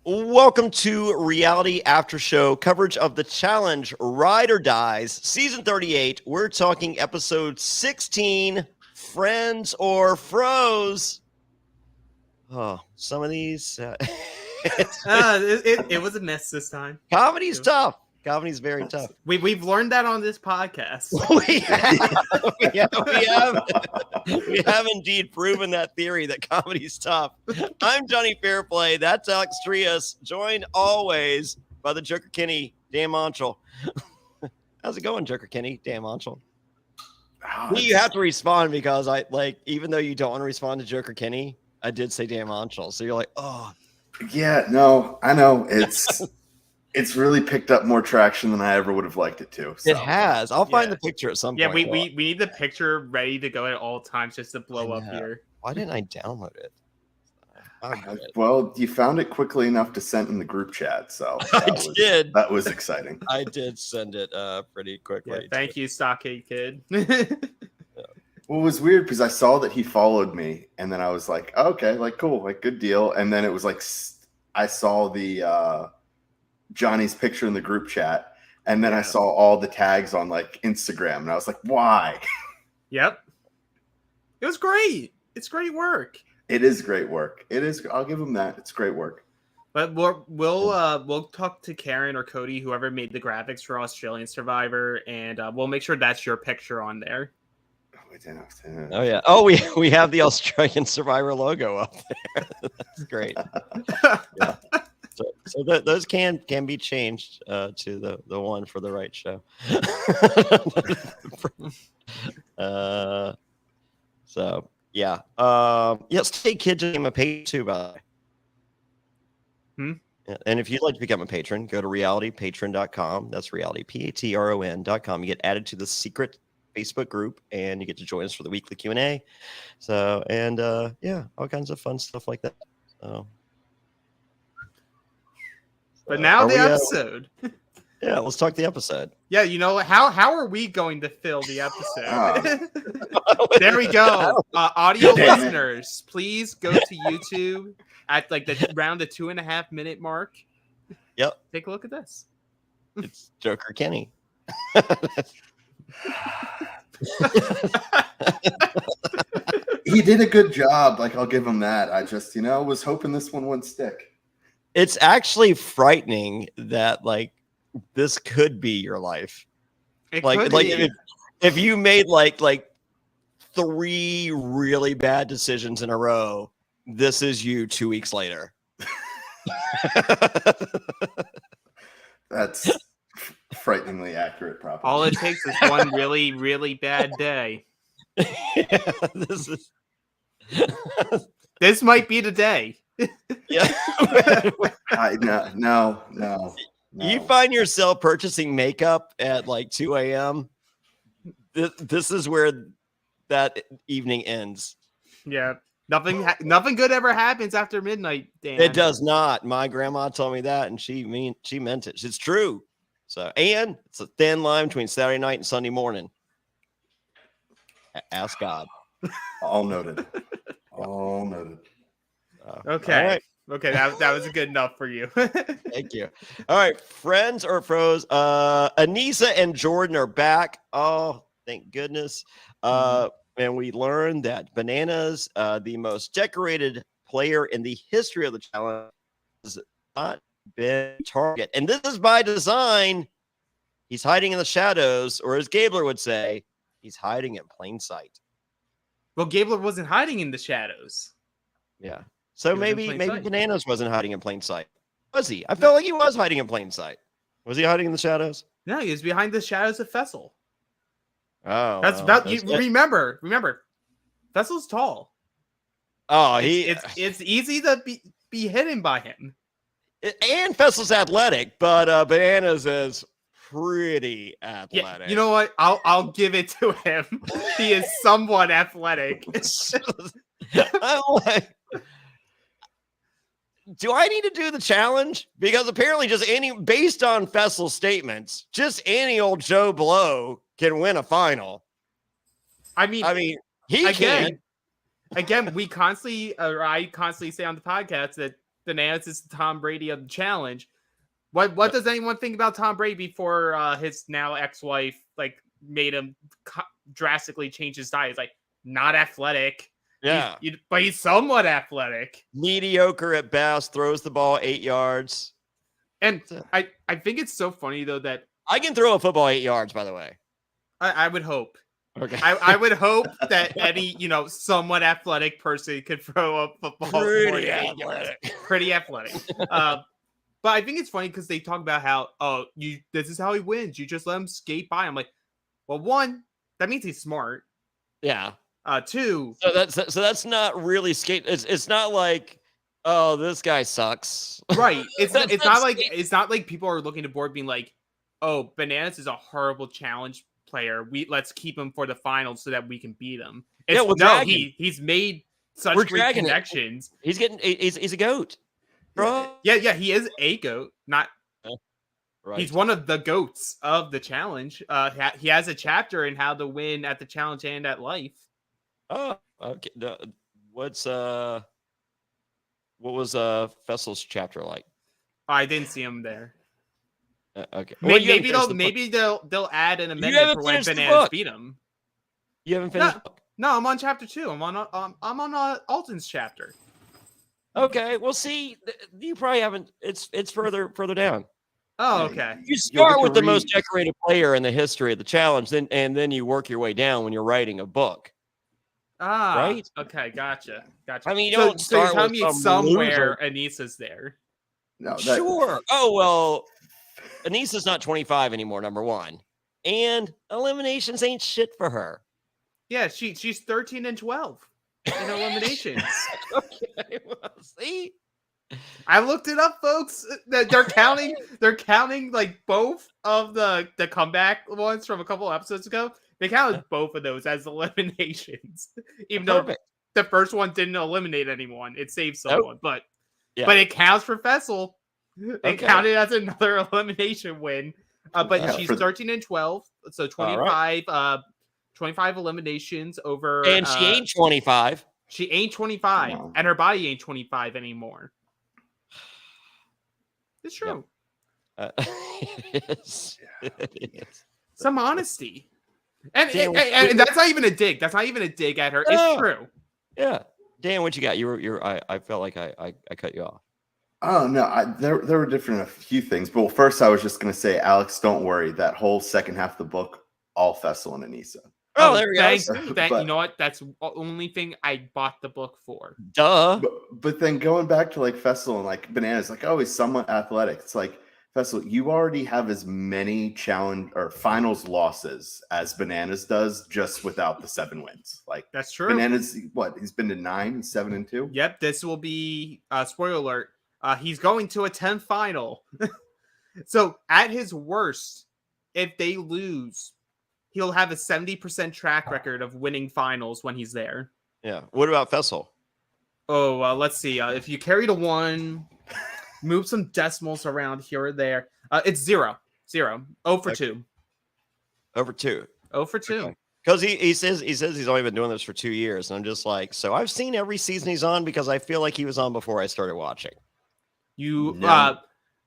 Welcome to Reality After Show coverage of The Challenge Ride or Dies, Season 38. We're talking Episode 16, Friends or Froze. Oh, some of these... it was a mess this time. Comedy's tough. Comedy's very tough. We've learned that on this podcast. We have indeed proven that theory that comedy's tough. I'm Jonny Fairplay. That's Alex Trias, joined always by the Joker Kenny, Dan Montchal. How's it going, Joker Kenny, Dan Montchal? You have to respond because even though you don't want to respond to Joker Kenny, I did say Dan Montchal. So you're like, oh. Yeah, no, I know. It's really picked up more traction than I ever would have liked it to. So. It has. I'll find the picture at some point. Yeah, we need the picture ready to go at all times just to blow up here. Why didn't I download it? Well, you found it quickly enough to send in the group chat, so did. That was exciting. I did send it pretty quickly. Yeah, thank you, Stockade Kid. Well, it was weird because I saw that he followed me, and then I was like, oh, okay, like cool, like good deal. And then it was like I saw the Johnny's picture in the group chat, and then I saw all the tags on like Instagram, and I was like, why? Yep. It was great. It's great work. It is great work. It is. I'll give him that. It's great work. But we'll talk to Karen or Cody, whoever made the graphics for Australian Survivor, and we'll make sure that's your picture on there. Oh yeah. Oh, we have the Australian Survivor logo up there. That's great. Yeah. So those can be changed to the one for the right show. So yeah. Stay Kids became a page too, by the way. Yeah. And if you'd like to become a patron, go to realitypatron.com. That's reality patron.com. You get added to the secret Facebook group, and you get to join us for the weekly Q&A. So, and all kinds of fun stuff like that. So, but now the episode. Yeah, let's talk the episode. Yeah, you know how are we going to fill the episode? There we go. Audio listeners, please go to YouTube at like around the 2.5 minute mark. Yep. Take a look at this. It's Joker Kenny. He did a good job. Like, I'll give him that. I just, was hoping this one wouldn't stick. It's actually frightening that like this could be your life. If you made like 3 really bad decisions in a row, this is you 2 weeks later. That's frighteningly accurate, probably. All it takes is one really, really bad day. Yeah, this might be the day. Yeah. No. You find yourself purchasing makeup at like 2 a.m. This is where that evening ends. Yeah. Nothing good ever happens after midnight, Dan. It does not. My grandma told me that, and she meant it. It's true. So, and it's a thin line between Saturday night and Sunday morning. Ask God. All noted. All noted. Okay. All right. Okay, that was good enough for you. Thank you. All right, Friends or Froze. Anissa and Jordan are back. Oh, thank goodness. And we learned that Bananas, the most decorated player in the history of the challenge, has not been target. And this is by design. He's hiding in the shadows, or as Gabler would say, he's hiding in plain sight. Well, Gabler wasn't hiding in the shadows. Yeah. So maybe Bananas wasn't hiding in plain sight. Was he? I felt like he was hiding in plain sight. Was he hiding in the shadows? No, he was behind the shadows of Fessel. Oh, that's about you. Remember, Fessel's tall. Oh, it's easy to be hidden by him. And Fessel's athletic, but Bananas is pretty athletic. Yeah, you know what? I'll give it to him. He is somewhat athletic. I'm like, do I need to do the challenge? Because apparently based on Fessel's statements, just any old Joe Blow can win a final. I mean, he can. Again, I constantly say on the podcast that Bananas is the Tom Brady of the challenge. What does anyone think about Tom Brady before his now ex-wife made him drastically change his diet? He's like, not athletic. Yeah. But he's somewhat athletic. Mediocre at best, throws the ball 8 yards. And I think it's so funny, though, that I can throw a football 8 yards, by the way. I would hope. Okay. I would hope that any, somewhat athletic person could throw a football. Pretty athletic. But I think it's funny because they talk about how, this is how he wins. You just let him skate by. I'm like, well, one, that means he's smart. Yeah. Two. So that's not really skate. It's not like, oh, this guy sucks. Right. It's not like people are looking at board being like, oh, Bananas is a horrible challenge player. Let's keep him for the finals so that we can beat him. He's made such great connections. He's a goat. Bro. Yeah, he is a goat. Not right. He's one of the goats of the challenge. He has a chapter in how to win at the challenge and at life. Oh, okay. What was Fessel's chapter like? I didn't see him there. Okay. Maybe they'll add an amendment for when Bananas beat him. You haven't finished. No, I'm on chapter 2. I'm on Alton's chapter. Okay, well, see, you probably haven't. It's further down. Oh, okay. You start with the most decorated player in the history of the challenge, and then you work your way down when you're writing a book. Ah, right. Okay, gotcha. I mean, you don't start so you're telling me with somewhere Anissa's there. No, sure. Oh well, Anissa's not 25 anymore. Number one, and eliminations ain't shit for her. Yeah, she's 13 and 12 in eliminations. Okay, well, see, I looked it up, folks. They're counting like both of the comeback ones from a couple episodes ago. They counted both of those as eliminations, even though the first one didn't eliminate anyone. It saved someone, but it counts for Fessel. It counted as another elimination win. But she's 13 and 12, so 25. 25 eliminations over, and she ain't 25. She ain't 25, and her body ain't 25 anymore. It's true. Yep. It is. Some honesty. And that's not even a dig. That's not even a dig at her. It's true. Yeah. Dan, what you got? I felt like I cut you off. Oh no, there were a few things. But first I was just gonna say, Alex, don't worry. That whole second half of the book, all Fessel and Anissa. Oh, there we go. You know what? That's the only thing I bought the book for. Duh. But then going back to like Fessel and like Bananas, like, oh, he's somewhat athletic. It's like, Fessel, you already have as many challenge or finals losses as Bananas does, just without the 7 wins. Like, that's true. Bananas, what? He's been to 9, he's 7-2. Yep. This will be spoiler alert. He's going to a 10th final. So at his worst, if they lose, he'll have a 70% track record of winning finals when he's there. Yeah. What about Fessel? Oh, let's see. If you carry to 1, move some decimals around here or there. It's 0. 0. 0 for 2. Over 2. 0 for 2. Because he says he's only been doing this for 2 years. And I'm just like, so I've seen every season he's on because I feel like he was on before I started watching. You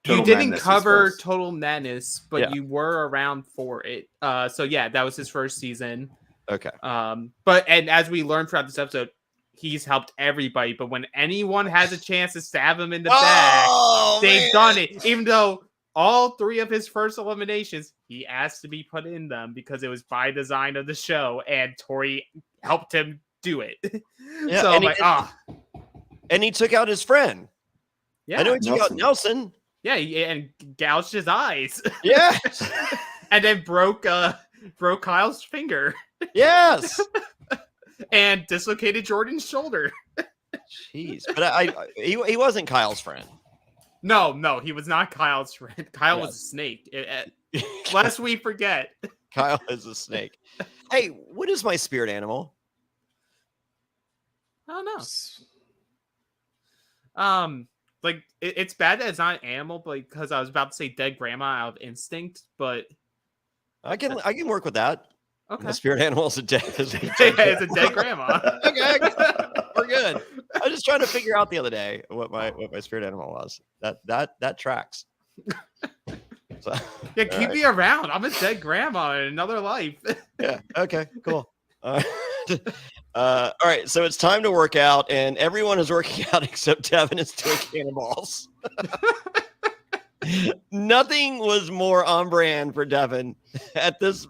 didn't cover Total Madness, but you were around for it. So yeah, that was his first season. Okay. But as we learned throughout this episode, he's helped everybody. But when anyone has a chance to stab him in the back, they've done it. Even though all 3 of his first eliminations, he asked to be put in them because it was by design of the show, and Tori helped him do it. Yeah, so I'm like, and he took out his friend. Yeah, I know he took out Nelson. Yeah, and gouged his eyes. Yeah, and then broke Kyle's finger. Yes, and dislocated Jordan's shoulder. Jeez, but he wasn't Kyle's friend. No, he was not Kyle's friend. Kyle was a snake. Lest we forget, Kyle is a snake. Hey, what is my spirit animal? I don't know. Like it's bad that it's not an animal, because I was about to say dead grandma out of instinct, but I can work with that. Okay, the spirit animal is a dead. It's a dead grandma. Okay, we're good. was just trying to figure out the other day what my spirit animal was. That tracks. So, Yeah, keep me around. I'm a dead grandma in another life. yeah. Okay. Cool. All right. So it's time to work out, and everyone is working out except Devin is doing cannonballs. Nothing was more on brand for Devin at this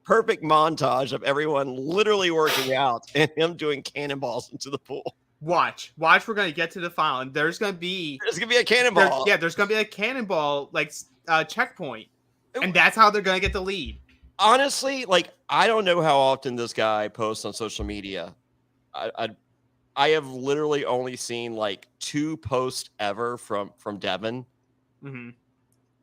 perfect montage of everyone literally working out and him doing cannonballs into the pool. Watch. We're gonna get to the final, and there's gonna be a cannonball. There's gonna be a cannonball checkpoint, and that's how they're gonna get the lead. Honestly, like I don't know how often this guy posts on social media. I have literally only seen like 2 posts ever from Devin. Mm-hmm.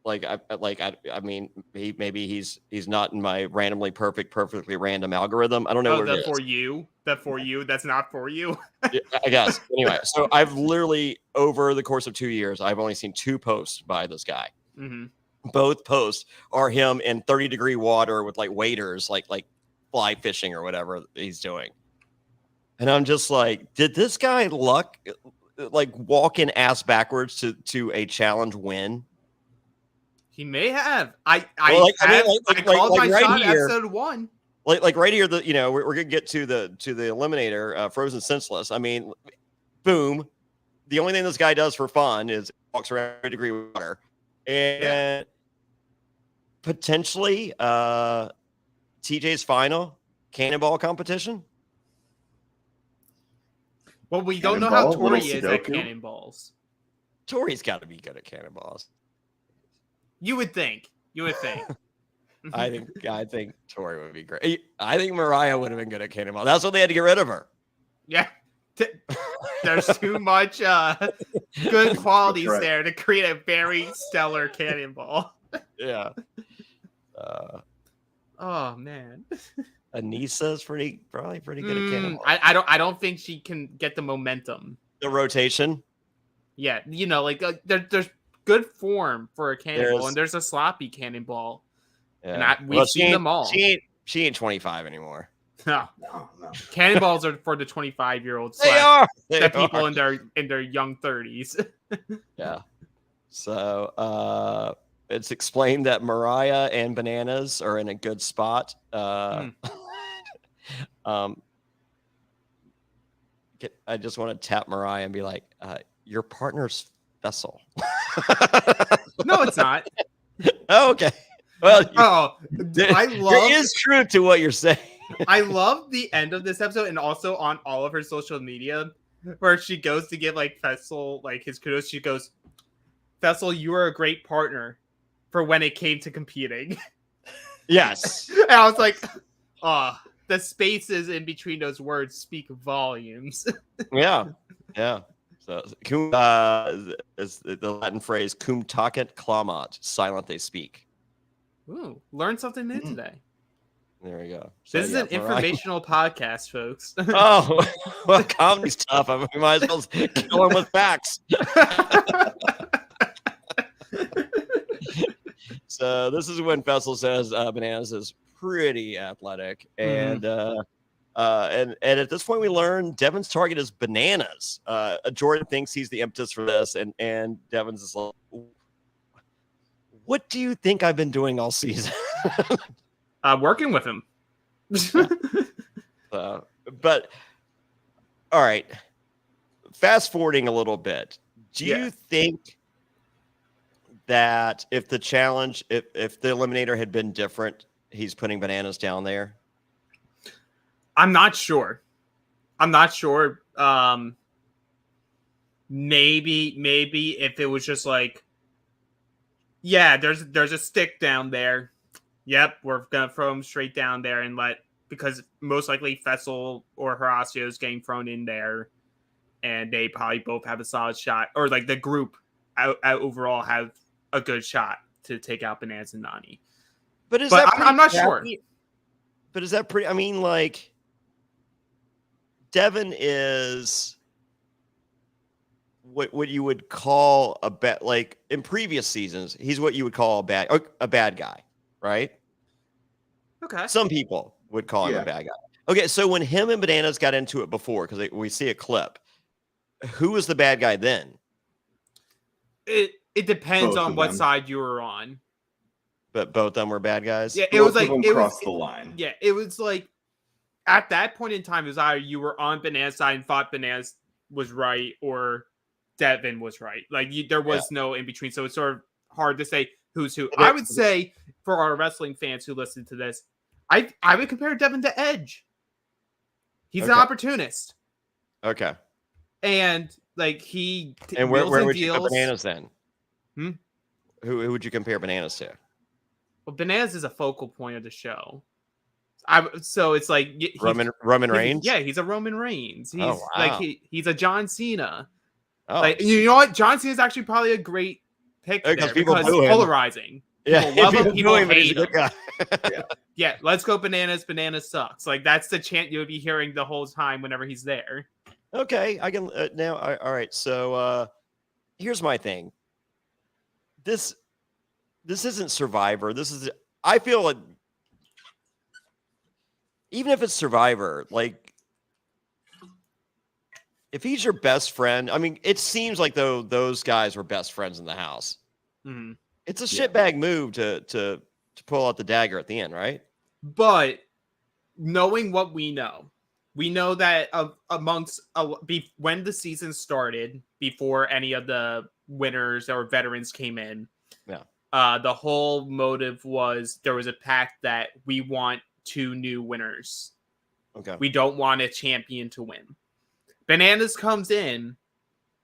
I mean, maybe he's not in my perfectly random algorithm. I don't know. That for you. That's not for you. Yeah, I guess. Anyway, so I've literally over the course of 2 years, I've only seen 2 posts by this guy. Mm-hmm. Both posts are him in 30-degree water with like waders, like fly fishing or whatever he's doing. And I'm just like, did this guy walk in ass backwards to a challenge win? He may have. I called my right shot here, episode 1. Like right here, we're gonna get to the eliminator, frozen senseless. I mean, boom. The only thing this guy does for fun is walks around 30-degree water, and potentially TJ's final cannonball competition. Well, we don't know how Tori is at cannonballs. Tori's got to be good at cannonballs. You would think. I think Tori would be great. I think Mariah would have been good at cannonball. That's why they had to get rid of her. Yeah. There's too much good qualities there to create a very stellar cannonball. Yeah. Oh man. Anissa's probably pretty good at cannonball. I don't think she can get the momentum. The rotation. Yeah, there's good form for a cannonball, and there's a sloppy cannonball. Yeah. And we've seen them all. She ain't 25 anymore. No. Cannonballs are for the 25-year-olds. They are. People in their young 30s. Yeah. So it's explained that Mariah and Bananas are in a good spot. I just want to tap Mariah and be like, your partner's Vessel. No, it's not. Oh, okay. Well, there is truth to what you're saying. I love the end of this episode, and also on all of her social media, where she goes to give Fessel his kudos. She goes, "Fessel, you are a great partner for when it came to competing." Yes. And I was like, the spaces in between those words speak volumes. Yeah. So, is the Latin phrase "cum tacet clamat," silent they speak. Ooh, learn something new today. There we go. This is an informational podcast, folks. Oh, well, comedy's tough. I mean, we might as well kill him with facts. So this is when Fessel says Bananas is pretty athletic, and at this point we learn Devin's target is Bananas. Jordan thinks he's the impetus for this, and Devin's is like, what do you think I've been doing all season? Working with him. But all right, fast forwarding a little bit, do you think that if the challenge, if the eliminator had been different, he's putting Bananas down there? I'm not sure. Maybe if it was just there's a stick down there. Yep, we're gonna throw him straight down there and because most likely Fessel or Horacio is getting thrown in there, and they probably both have a solid shot, or the group out overall have a good shot to take out Bananas and Nany. But I'm not sure. But is that pretty? I mean, Devin is what you would call a bad, in previous seasons, he's what you would call a bad guy, right? Okay. Some people would call him a bad guy. Okay, so when him and Bananas got into it before, because we see a clip, who was the bad guy then? It depends Both on of what them. side you were on. But both of them were bad guys. Yeah, it Both was like of them it was crossed the line. yeah, it was like at that point in time, it was either you were on Banana's side and thought Bananas was right, or Devin was right. Like there was no in between, so it's sort of hard to say who's who. I would say for our wrestling fans who listen to this, I would compare Devin to Edge. He's an opportunist. Okay. And like and where would you put deals. Bananas then? Hmm? Who would you compare Bananas to? Well, Bananas is a focal point of the show. So it's like Roman Reigns. Yeah, he's a Roman Reigns. He's wow. like he's a John Cena. Oh, like you know what? John Cena is actually probably a great pick there because polarizing. Yeah, people love him. People hate him. Yeah, let's go Bananas. Bananas sucks. Like that's the chant you would be hearing the whole time whenever he's there. Okay, I can now. All right, so here's my thing. This isn't Survivor. I feel like even if it's Survivor, like if he's your best friend, I mean, it seems like though those guys were best friends in the house. Mm-hmm. It's a shitbag move to pull out the dagger at the end, right? But knowing what we know that amongst when the season started, before any of the winners or veterans came in, the whole motive was there was a pact that we want 2 new winners. Okay. We don't want a champion to win. Bananas comes in,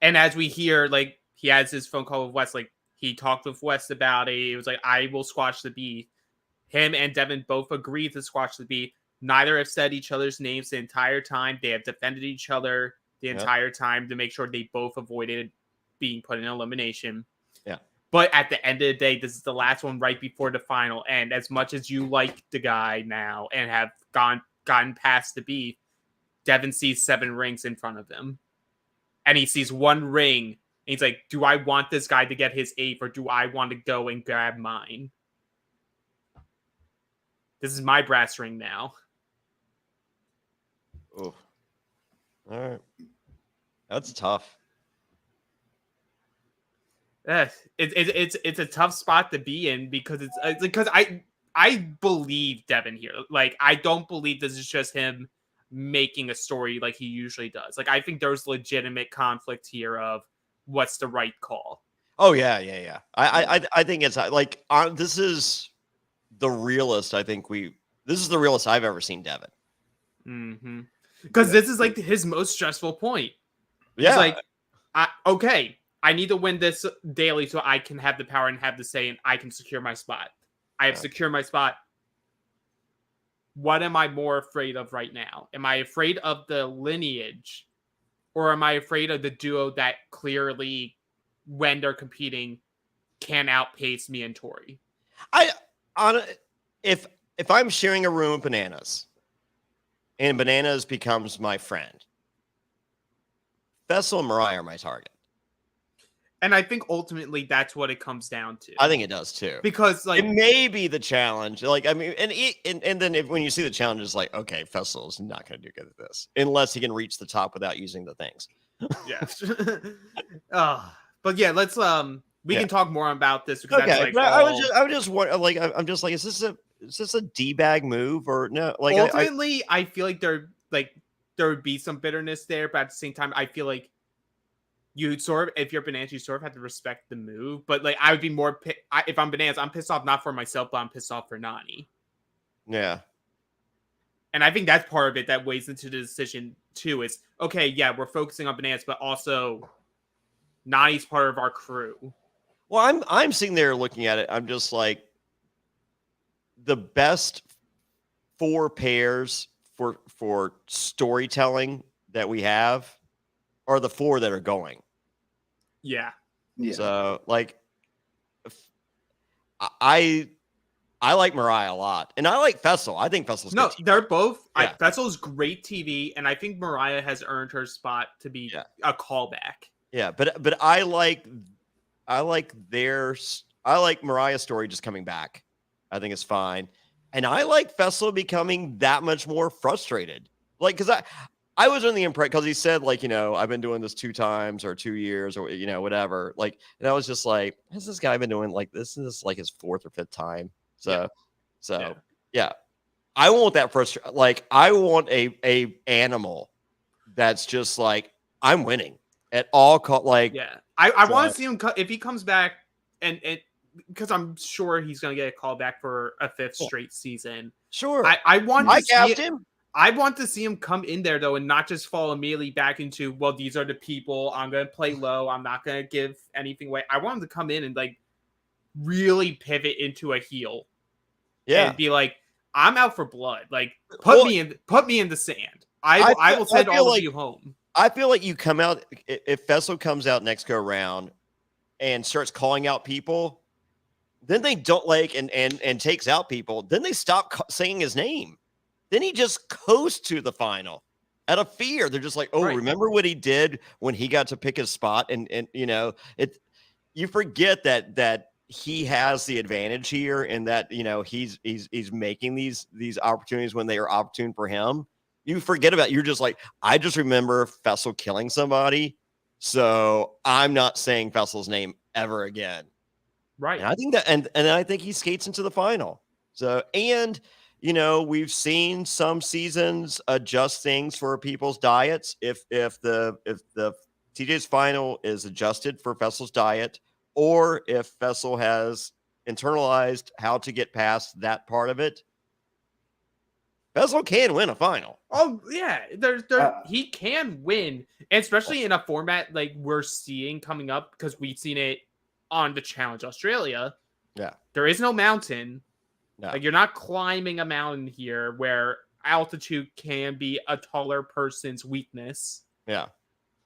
and as we hear, like he has his phone call with Wes, like he talked with Wes about it. It was like, I will squash the beef. Him and Devin both agreed to squash the beef. Neither have said each other's names the entire time. They have defended each other the entire time to make sure they both avoided being put in elimination. Yeah. But at the end of the day, this is the last one right before the final. And as much as you like the guy now and have gotten past the beef, Devin sees 7 rings in front of him. And he sees 1 ring. And he's like, do I want this guy to get his 8th, or do I want to go and grab mine? This is my brass ring now. Oh, all right. That's tough. It's a tough spot to be in because I believe Devin here. Like I don't believe this is just him making a story like he usually does. Like I think there's legitimate conflict here of what's the right call. Oh yeah. I think it's like this is the realest. This is the realest I've ever seen Devin. Mm-hmm. Because this is like his most stressful point. Yeah. It's like, I need to win this daily so I can have the power and have the say, and I can secure my spot. I have secured my spot. What am I more afraid of right now? Am I afraid of the lineage, or am I afraid of the duo that clearly, when they're competing, can outpace me and Tori? If I'm sharing a room with Bananas, and Bananas becomes my friend, Fessel and Mariah are my target. And I think ultimately that's what it comes down to. I think it does too. Because like it may be the challenge. Like I mean, and then when you see the challenge, it's like, okay, Fessel's not going to do good at this unless he can reach the top without using the things. Yeah. But yeah, let's we can talk more about this because okay. That's like I was just like I'm just like, is this a D-bag move or no? Like ultimately, I feel like there would be some bitterness there, but at the same time, I feel like you'd sort of, if you're Bananas, you sort of have to respect the move. But like, I would be more if I'm Bananas, I'm pissed off not for myself, but I'm pissed off for Nani. Yeah. And I think that's part of it that weighs into the decision too. Is okay, yeah, we're focusing on Bananas, but also Nani's part of our crew. Well, I'm sitting there looking at it. I'm just like, the best 4 pairs for storytelling that we have are the 4 that are going. Yeah. So like, I like Mariah a lot, and I like Fessel. I think Fessel's no. good. They're both. Yeah. Fessel's great TV, and I think Mariah has earned her spot to be a callback. Yeah, but I like Mariah's story just coming back. I think it's fine, and I like Fessel becoming that much more frustrated. Like, because I was under the impression because he said like, I've been doing this 2 times or 2 years or whatever. Like, and I was just like, has this guy been doing like this? Is like his 4th or 5th time? So yeah. I want that first. Like, I want a animal that's just like, I'm winning at all. Like, I want to see him if he comes back and because I'm sure he's going to get a call back for a 5th straight season. Sure. I want to see him. I want to see him come in there, though, and not just fall immediately back into, well, these are the people. I'm going to play low. I'm not going to give anything away. I want him to come in and, like, really pivot into a heel. Yeah. And be like, I'm out for blood. Like, put me in the sand. I will send all of you home. I feel like you come out, if Fessel comes out next go round and starts calling out people, then they don't and takes out people. Then they stop saying his name. Then he just coasts to the final out of fear. They're just like, oh, remember what he did when he got to pick his spot? And you forget that he has the advantage here and that, he's making these opportunities when they are opportune for him. You forget about, you're just like, I just remember Fessel killing somebody. So I'm not saying Fessel's name ever again. Right. And I think that, and I think he skates into the final. So, and, we've seen some seasons adjust things for people's diets. If the TJ's final is adjusted for Fessel's diet, or if Fessel has internalized how to get past that part of it, Fessel can win a final. Oh yeah, he can win, and especially in a format like we're seeing coming up because we've seen it on the Challenge Australia. Yeah, there is no mountain. No. Like, you're not climbing a mountain here where altitude can be a taller person's weakness. Yeah.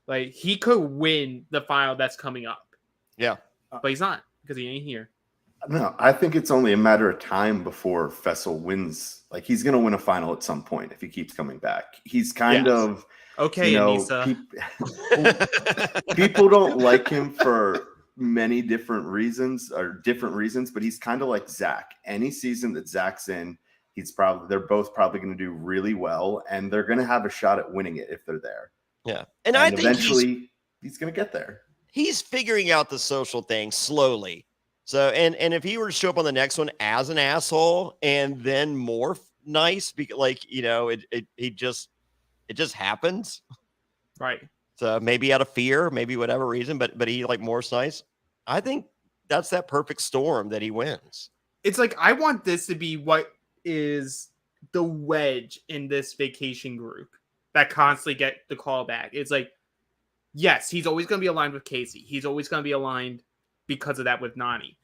Like, he could win the final that's coming up. Yeah. But he's not, because he ain't here. No, I think it's only a matter of time before Fessel wins. Like, he's going to win a final at some point if he keeps coming back. He's kind of... Okay, Anissa. People don't like him for many different reasons, but he's kind of like Zach. Any season that Zach's in, they're both probably going to do really well, and they're going to have a shot at winning it if they're there. Yeah, and I think eventually he's going to get there. He's figuring out the social thing slowly. So, and if he were to show up on the next one as an asshole and then more nice, because it just happens, right? So maybe out of fear, maybe whatever reason, but he more nice. I think that's that perfect storm that he wins. It's like, I want this to be what is the wedge in this vacation group that constantly get the call back. It's like, yes, he's always going to be aligned with Casey. He's always going to be aligned because of that with Nany.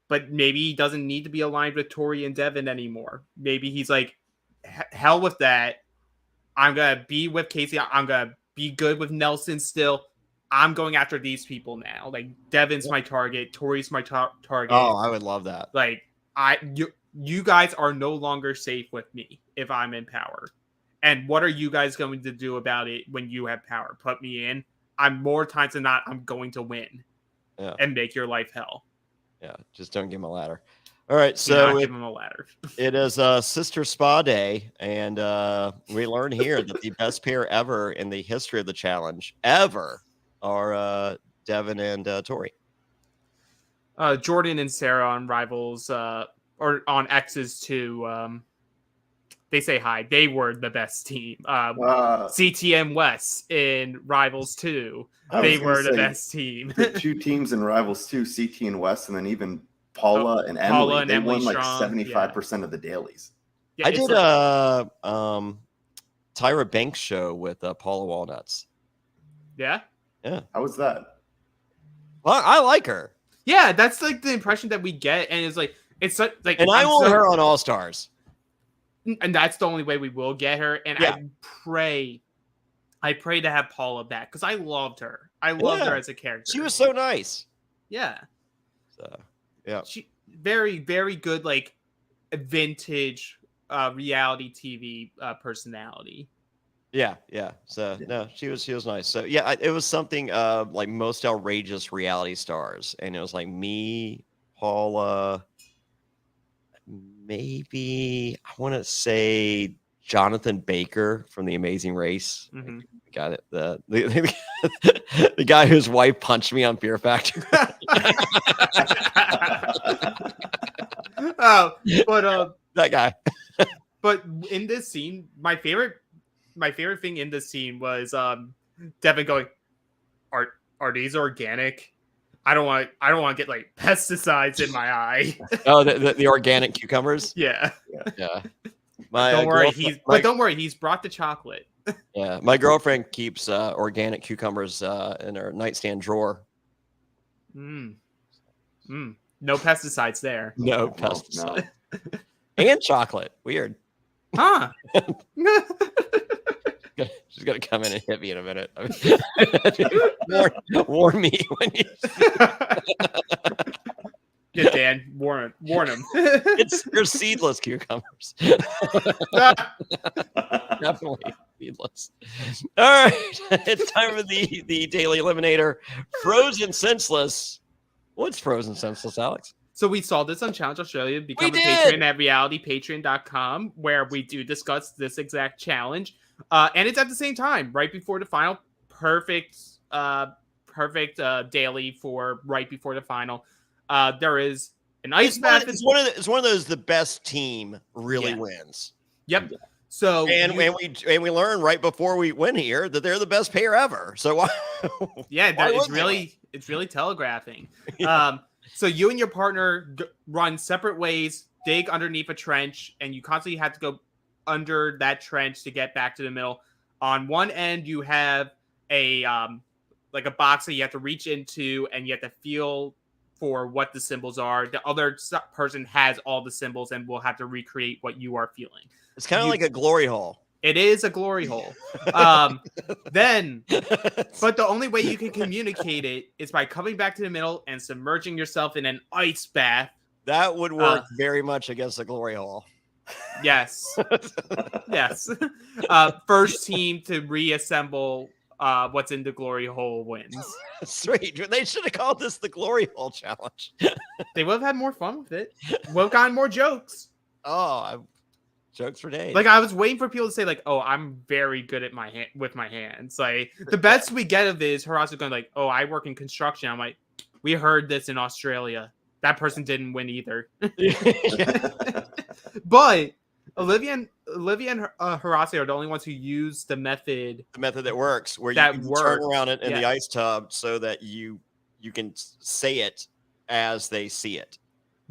But maybe he doesn't need to be aligned with Tori and Devin anymore. Maybe he's like, hell with that. I'm going to be with Casey. I'm going to be good with Nelson still. I'm going after these people now. Like, Devin's my target. Tori's my target. Oh, I would love that. Like, you guys are no longer safe with me if I'm in power. And what are you guys going to do about it when you have power? Put me in. More times than not, I'm going to win. Yeah. And make your life hell. Yeah, just don't give him a ladder. All right, so give him a ladder. It is Sister Spa Day, and we learn here that the best pair ever in the history of the challenge ever are Devin and Tori. Jordan and Sarah on Rivals, or on X's too. They say hi. They were the best team. CTM West in Rivals 2. They were the best team. The 2 teams in Rivals 2, CT and West, and then even Paula and Emily. They won like 75% of the dailies. Yeah, I did a Tyra Banks show with Paula Walnuts. Yeah? Yeah. How was that? Well, I like her. Yeah, that's like the impression that we get, and it's like, it's such, like, and I want her on All Stars. And that's the only way we will get her. And yeah. I pray to have Paula back because I loved her. I loved her as a character. She was so nice. Yeah. So yeah. She very, very good, like, vintage reality TV personality. Yeah, yeah. So no, she was nice. So yeah, it was something like most outrageous reality stars, and it was like me, Paula. Maybe I want to say Jonathan Baker from The Amazing Race. Mm-hmm. Got it. The guy whose wife punched me on Fear Factor. Oh, but That guy. But in this scene, my favorite thing in this scene was Devin going, "Are these organic? I don't want to get like pesticides in my eye." Oh, the organic cucumbers. Yeah. My don't worry, he's brought the chocolate. Yeah, my girlfriend keeps organic cucumbers in her nightstand drawer. No pesticides there. No pesticides. And chocolate. Weird. Huh. She's gonna come in and hit me in a minute. Warn me when you. Yeah, Dan, warn him. They're seedless cucumbers. Definitely seedless. All right, it's time for the daily eliminator. Frozen senseless. What's frozen senseless, Alex? So we saw this on Challenge Australia. Become a patron at realitypatreon.com, where we do discuss this exact challenge. And it's at the same time, right before the final. Perfect daily for right before the final. There is an ice bath. It's one of those. The best team really wins. Yep. So we learn right before we win here that they're the best pair ever. So why? Yeah, it's really telegraphing. So you and your partner run separate ways, dig underneath a trench, and you constantly have to go under that trench to get back to the middle. On one end, you have a like a box that you have to reach into, and you have to feel for what the symbols are. The other person has all the symbols and will have to recreate what you are feeling. It's kind of like a glory hole. It is a glory hole. Then, but the only way you can communicate it is by coming back to the middle and submerging yourself in an ice bath. That would work very much against a glory hole. Yes. Yes. First team to reassemble what's in the glory hole wins. Sweet. They should have called this the glory hole challenge. They would have had more fun with it. Would have gotten more jokes. Jokes for days. Like I was waiting for people to say, like, "Oh, I'm very good at with my hands." Like the best we get of this, Horacio going like, "Oh, I work in construction." I'm like, "We heard this in Australia. That person didn't win either." But Olivia and Horacio are the only ones who use the method. The method that works, where you can turn around it in the ice tub so that you can say it as they see it.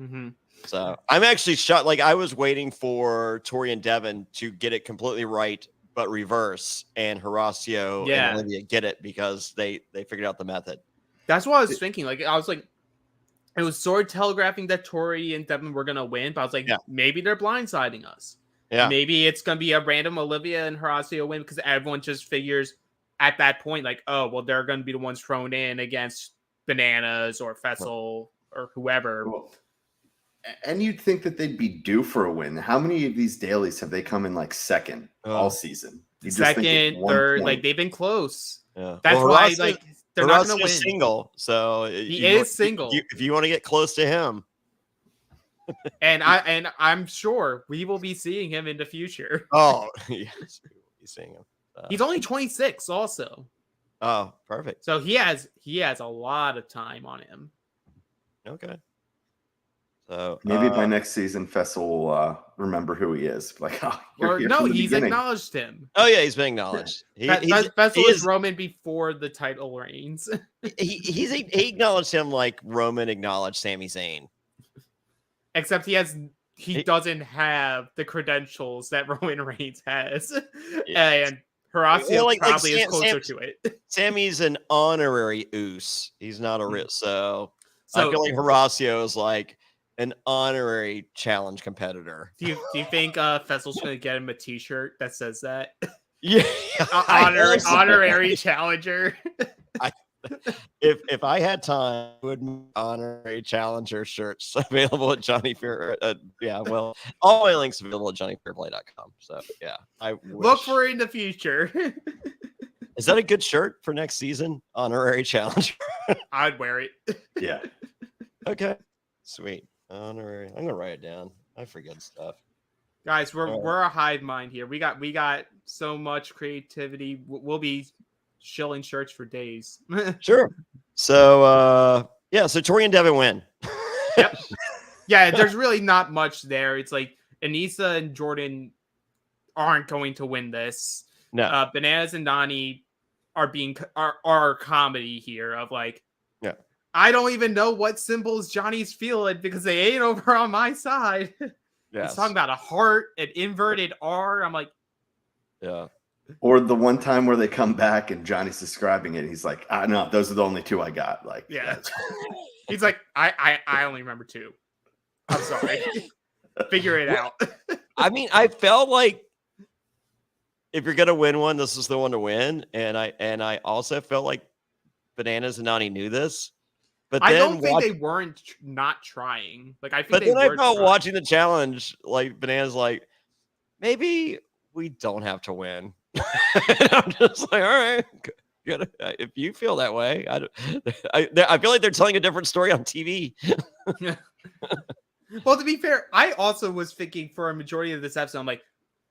Mm-hmm. So I'm actually shocked. Like I was waiting for Tori and Devin to get it completely right, but reverse, and Horacio and Olivia get it because they figured out the method. That's what I was thinking. Like I was like, it was sort of telegraphing that Tori and Devin were gonna win, but I was like, maybe they're blindsiding us. Yeah, maybe it's gonna be a random Olivia and Horacio win because everyone just figures at that point, like, oh, well, they're gonna be the ones thrown in against Bananas or Fessel or whoever. Cool. And you'd think that they'd be due for a win. How many of these dailies have they come in like second all season? Second, third, like they've been close. Yeah. That's why like they're not going to win. Single, so he is single. If you want to get close to him, and I'm sure we will be seeing him in the future. Oh yes, we will be seeing him. He's only 26, also. Oh, perfect. So he has a lot of time on him. Okay. So maybe by next season, Fessel will remember who he is. Like, he's acknowledged him. Oh yeah, he's been acknowledged. Fessel is Roman before the title reigns. he acknowledged him like Roman acknowledged Sami Zayn. Except he doesn't have the credentials that Roman Reigns has, and Horacio probably is closer to it. Sammy's an honorary Uso. He's not a real. So I feel like Horacio is like an honorary challenge competitor. Do you think Fessel's going to get him a T-shirt that says that? Yeah, honorary challenger. If I had time, I would make honorary challenger shirts available at Jonny Fair. Well, all my links available at JonnyFairplay.com. So yeah, look for it in the future. Is that a good shirt for next season? Honorary challenger. I'd wear it. Yeah. Okay. Sweet. Honorary. I'm gonna write it down. I forget stuff. Guys, we're a hive mind here. We got so much creativity. We'll be shilling shirts for days. Sure. So so Tori and Devin win. Yep. Yeah, there's really not much there. It's like Anissa and Jordan aren't going to win this. No. Bananas and Donnie are comedy here of like, yeah, I don't even know what symbols Johnny's feeling because they ain't over on my side. Yes. He's talking about a heart, an inverted R. I'm like, yeah. Or the one time where they come back and Johnny's describing it, he's like, no, those are the only two I got. Like, yeah. He's like, I only remember two. I'm sorry. Figure it out. I mean, I felt like if you're gonna win one, this is the one to win. And I also felt like Bananas and Nani knew this. But I then don't think they weren't not trying. Like I think they were. I felt watching the challenge, like Bananas, like maybe we don't have to win. And I'm just like, all right, if you feel that way, I feel like they're telling a different story on TV. Well, to be fair, I also was thinking for a majority of this episode, I'm like,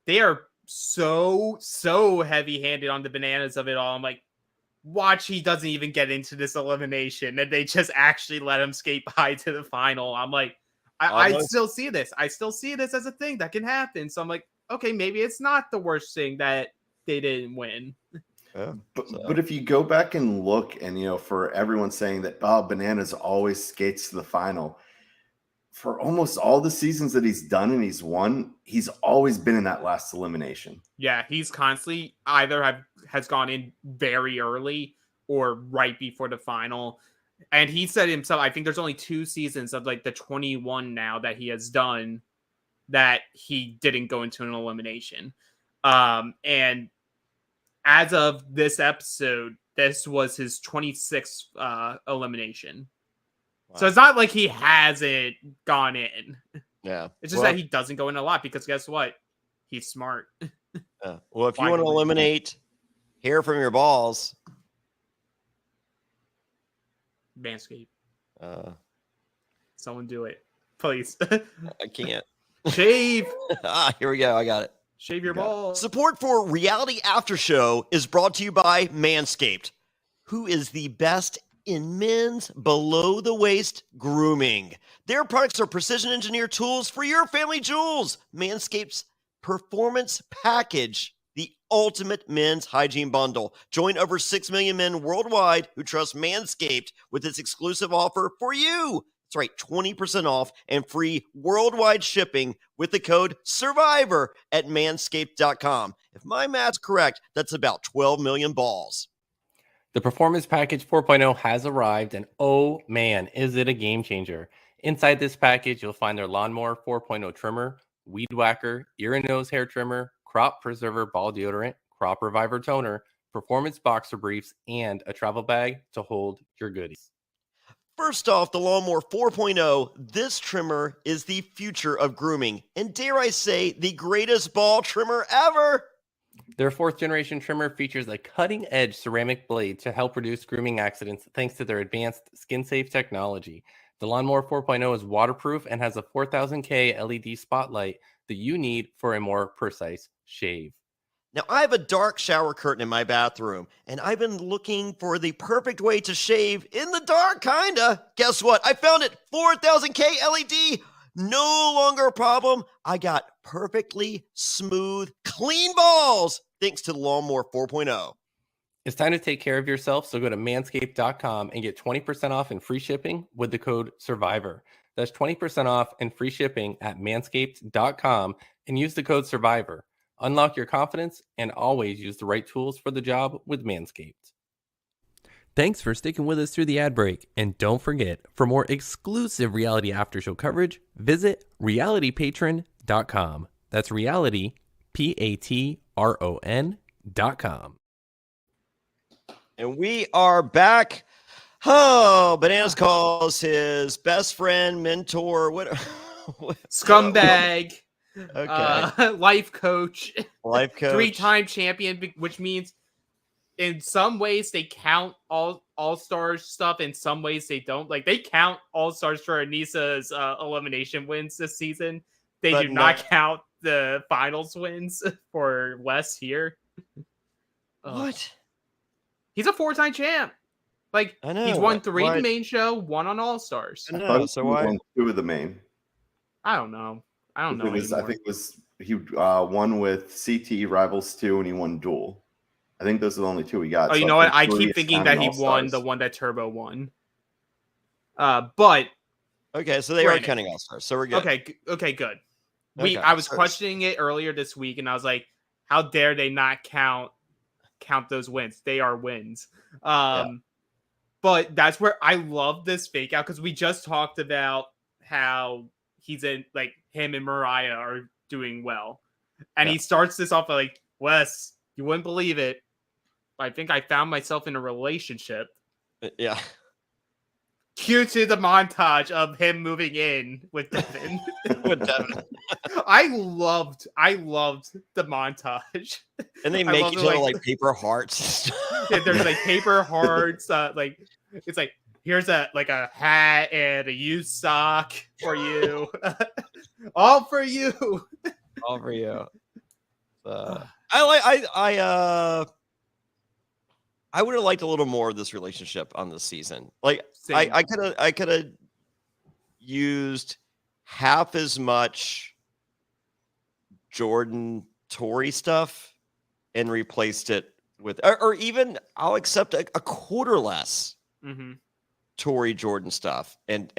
they are so heavy-handed on the Bananas of it all. I'm like, watch, he doesn't even get into this elimination, and they just actually let him skate by to the final. I'm like, I still see this. I still see this as a thing that can happen. So I'm like, okay, maybe it's not the worst thing that they didn't win. Yeah, but if you go back and look, and for everyone saying that Bananas always skates to the final, for almost all the seasons that he's done and he's won, he's always been in that last elimination. Yeah, he's constantly either has gone in very early or right before the final. And he said himself, I think there's only 2 seasons of like the 21 now that he has done that he didn't go into an elimination. And as of this episode, this was his 26th elimination. Wow. So it's not like he hasn't gone in. Yeah. It's just that he doesn't go in a lot because guess what? He's smart. Well, if you want to eliminate hair from your balls, Manscaped. Someone do it, please. I can't. Shave. Here we go. I got it. Shave your balls. Support for Reality After Show is brought to you by Manscaped, who is the best in men's below-the-waist grooming. Their products are precision-engineered tools for your family jewels. Manscaped's Performance Package, the ultimate men's hygiene bundle. Join over 6 million men worldwide who trust Manscaped with this exclusive offer for you. That's right, 20% off and free worldwide shipping with the code SURVIVOR at manscaped.com. If my math's correct, that's about 12 million balls. The Performance Package 4.0 has arrived, and oh man, is it a game changer. Inside this package, you'll find their Lawnmower 4.0 trimmer, Weed Whacker, ear and nose hair trimmer, Crop Preserver ball deodorant, Crop Reviver toner, Performance boxer briefs, and a travel bag to hold your goodies. First off, the Lawnmower 4.0, this trimmer is the future of grooming, and dare I say, the greatest ball trimmer ever. Their 4th generation trimmer features a cutting-edge ceramic blade to help reduce grooming accidents thanks to their advanced skin-safe technology. The Lawnmower 4.0 is waterproof and has a 4000K LED spotlight that you need for a more precise shave. Now, I have a dark shower curtain in my bathroom, and I've been looking for the perfect way to shave in the dark, kinda. Guess what? I found it, 4000K LED. No longer a problem. I got perfectly smooth, clean balls thanks to the Lawnmower 4.0. It's time to take care of yourself, so go to manscaped.com and get 20% off and free shipping with the code SURVIVOR. That's 20% off and free shipping at manscaped.com and use the code SURVIVOR. Unlock your confidence and always use the right tools for the job with Manscaped. Thanks for sticking with us through the ad break. And don't forget, for more exclusive Reality After Show coverage, visit realitypatron.com. That's reality, Patron.com. And we are back. Oh, Bananas calls his best friend, mentor, what scumbag. Okay. Life coach. Life coach. 3-time champion, which means in some ways they count all-star stuff, in some ways they don't. Like they count all-stars for Anissa's elimination wins this season. They do not count the finals wins for Wes here. What? He's a 4-time champ. Like, I know. he's won 3 why- the main show, 1 on All Stars. I I know. thought So he why? won 2 of the main. I don't know. I don't know I anymore. think it was he won with CT Rivals 2 and he won Duel. I think those are the only 2 he got. Oh, you So know what? think I 3 keep is thinking that counting he won the All-Stars. one that Turbo won. But Okay, so they are Granted. counting All Stars. So we're good. okay, good. Okay, I was so- questioning it earlier this week, and I was like, how dare they not count those wins? They are wins. But that's where I love this fake out, because we just talked about how he's in, like, him and Mariah are doing well. And he starts this off like, Wes, you wouldn't believe it. I think I found myself in a relationship. Yeah. Cue to the montage of him moving in with Devin. With Devin. I loved the montage. And they I make love each it, other like paper hearts. Yeah, there's like paper hearts, like it's like, here's a hat and a used sock for you. All for you. All for you. I would have liked a little more of this relationship on this season. Like Same. I could have used half as much Jordan Tory stuff and replaced it with, or even I'll accept a quarter less Tory Jordan stuff and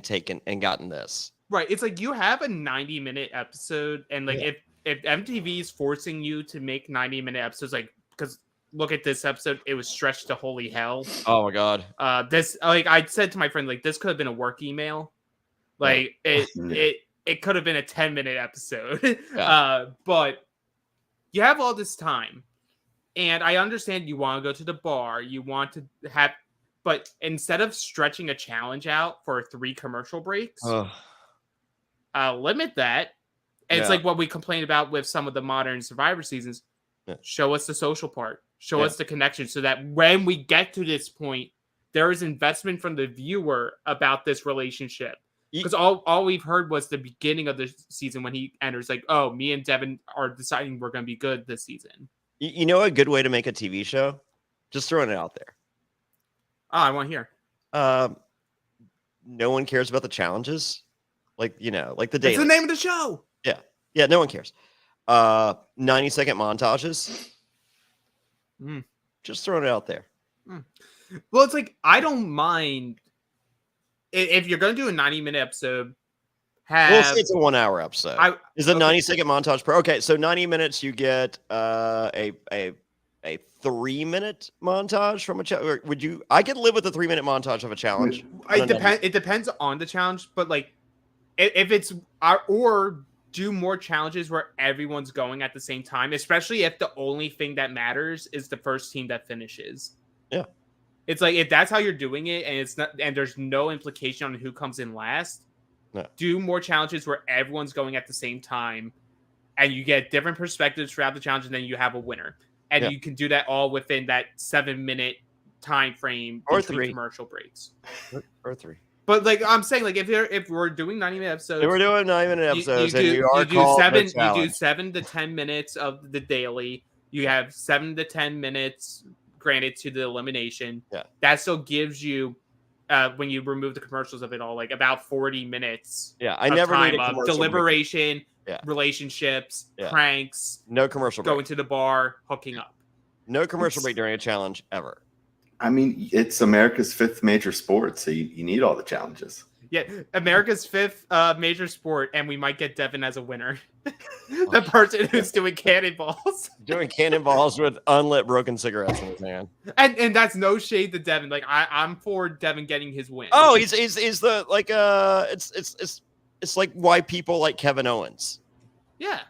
taken and gotten this. Right. It's like, you have a 90-minute episode, and like if MTV is forcing you to make 90-minute episodes, like, because look at this episode, it was stretched to holy hell. Oh my god. This, like, I said to my friend, like, this could have been a work email. Like, it could have been a 10-minute episode. But you have all this time, and I understand you want to go to the bar, you want to have, but instead of stretching a challenge out for 3 commercial breaks, limit that. And it's like what we complained about with some of the modern Survivor seasons. Show us the social part. Show us the connection, so that when we get to this point, there is investment from the viewer about this relationship. Because all we've heard was the beginning of the season when he enters, like, oh, me and Devin are deciding we're going to be good this season. You know a good way to make a TV show? Just throwing it out there. Oh, I want to hear. No one cares about the challenges. Like, like the daily. That's the name of the show. Yeah, no one cares. 90-second montages. Just throwing it out there. Well, it's like, I don't mind if you're going to do a 90-minute episode. We'll say it's a 1-hour episode. Is a 90-second montage per? Okay, so 90 minutes, you get a 3-minute montage from a challenge. Would you? I could live with a 3-minute montage of a challenge. It depends on the challenge, but like, if it's or do more challenges where everyone's going at the same time, especially if the only thing that matters is the first team that finishes. Yeah. It's like, if that's how you're doing it, and it's not, and there's no implication on who comes in last, do more challenges where everyone's going at the same time, and you get different perspectives throughout the challenge, and then you have a winner. And you can do that all within that 7-minute time frame or between 3 commercial breaks. Or 3. But like I'm saying, like, if we're doing 90-minute episodes, we're doing 90-minute episodes, you do 7 to 10 minutes of the daily. You have 7 to 10 minutes, granted, to the elimination. Yeah, that still gives you, when you remove the commercials of it all, like about 40 minutes. Yeah, I never need a commercial deliberation, relationships, pranks, no commercial break. Going to the bar, hooking up. No commercial break during a challenge ever. I mean, it's America's 5th major sport, so you need all the challenges. Yeah, America's 5th major sport, and we might get Devin as a winner. The person who's doing cannonballs. Doing cannonballs with unlit broken cigarettes in his hand. And that's no shade to Devin. Like, I'm for Devin getting his win. Oh, he's the, like, it's like why people like Kevin Owens. Yeah.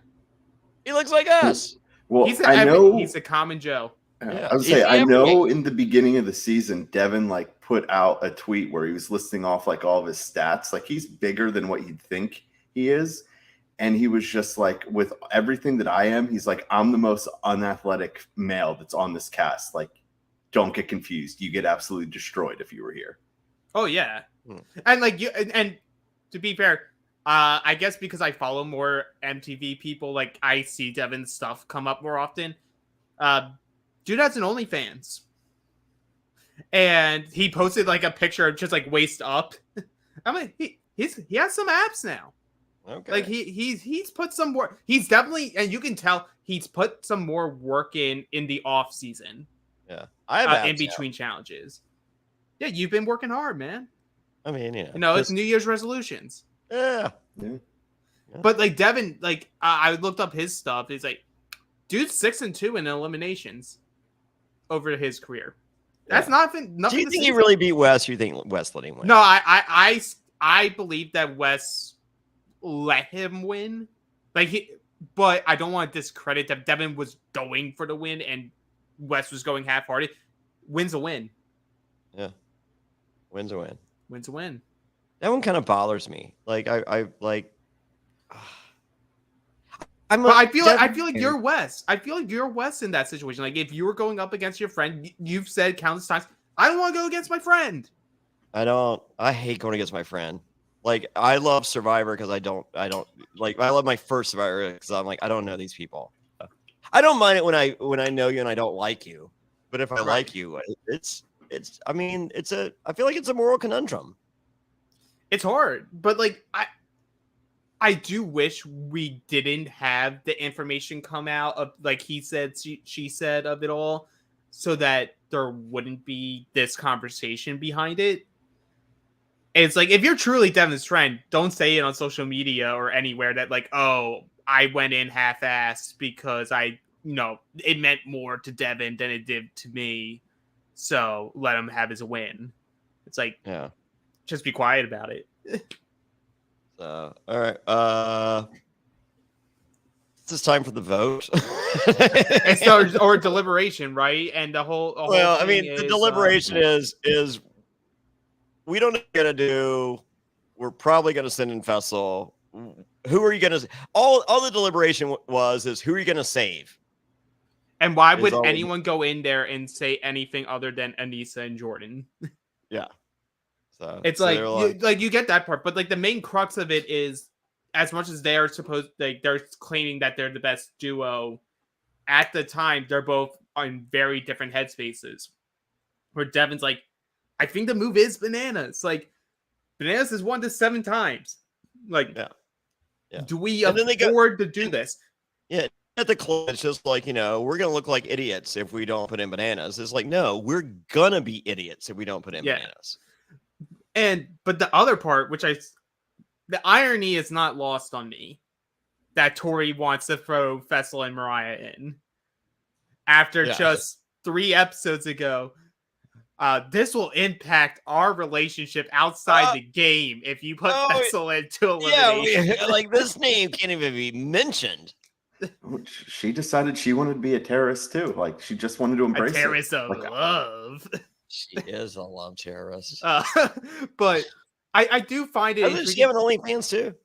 He looks like us. Well, he's a common Joe. Yeah. I would say, I know in the beginning of the season, Devin like put out a tweet where he was listing off like all of his stats. Like, he's bigger than what you'd think he is. And he was just like, with everything that I am, he's like, I'm the most unathletic male that's on this cast. Like, don't get confused. You get absolutely destroyed if you were here. Oh, yeah. And like, and to be fair, I guess because I follow more MTV people, like I see Devin's stuff come up more often. Dude has an OnlyFans, and he posted like a picture of just like waist up. I'm like, he has some abs now. Okay. Like he's put some work. He's definitely, and you can tell he's put some more work in the off season. Yeah, I have abs in between challenges. Yeah, you've been working hard, man. I mean, it's New Year's resolutions. Yeah. But like Devin, like I looked up his stuff. He's like, dude's 6-2 in eliminations over his career. That's nothing. Do you think he really beat Wes? Or you think Wes let him win? No, I believe that Wes let him win. But I don't want to discredit that Devin was going for the win and Wes was going half-hearted. Win's a win. Yeah. Win's a win. Win's a win. That one kind of bothers me. Like I feel like you're Wes. I feel like you're Wes in that situation. Like if you were going up against your friend, you've said countless times, I don't want to go against my friend. I hate going against my friend. Like I love Survivor because I don't like, I love my first Survivor because I'm like, I don't know these people. I don't mind it when I know you and I don't like you. But if I like you, I feel like it's a moral conundrum. It's hard, but like I do wish we didn't have the information come out of like he said, she said of it all, so that there wouldn't be this conversation behind it. It's like if you're truly Devin's friend, don't say it on social media or anywhere that like, oh, I went in half-assed because it meant more to Devin than it did to me. So let him have his win. It's like, just be quiet about it. All right. It's time for the vote. It's or deliberation, right? And the whole the deliberation is we don't know what we're gonna do. We're probably gonna send in Fessel. Who are you gonna? All the deliberation is who are you gonna save? And why would anyone go in there and say anything other than Anissa and Jordan? Yeah. So it's you get that part, but like the main crux of it is, as much as they're claiming that they're the best duo, at the time they're both on very different headspaces. Where Devin's like, I think the move is bananas. Like bananas is 1 to 7 times. Like, do we afford to do this? Yeah. At the club, it's just like, we're going to look like idiots if we don't put in bananas. It's like, no, we're going to be idiots if we don't put in bananas. But the other part, the irony is not lost on me, that Tori wants to throw Fessel and Mariah in. After just 3 episodes ago, this will impact our relationship outside the game if you put Fessel into elimination. Yeah, like this name can't even be mentioned. She decided she wanted to be a terrorist too. Like she just wanted to embrace a terrorist it. of love. She is a love terrorist. But I do find it. Does she have an OnlyFans too?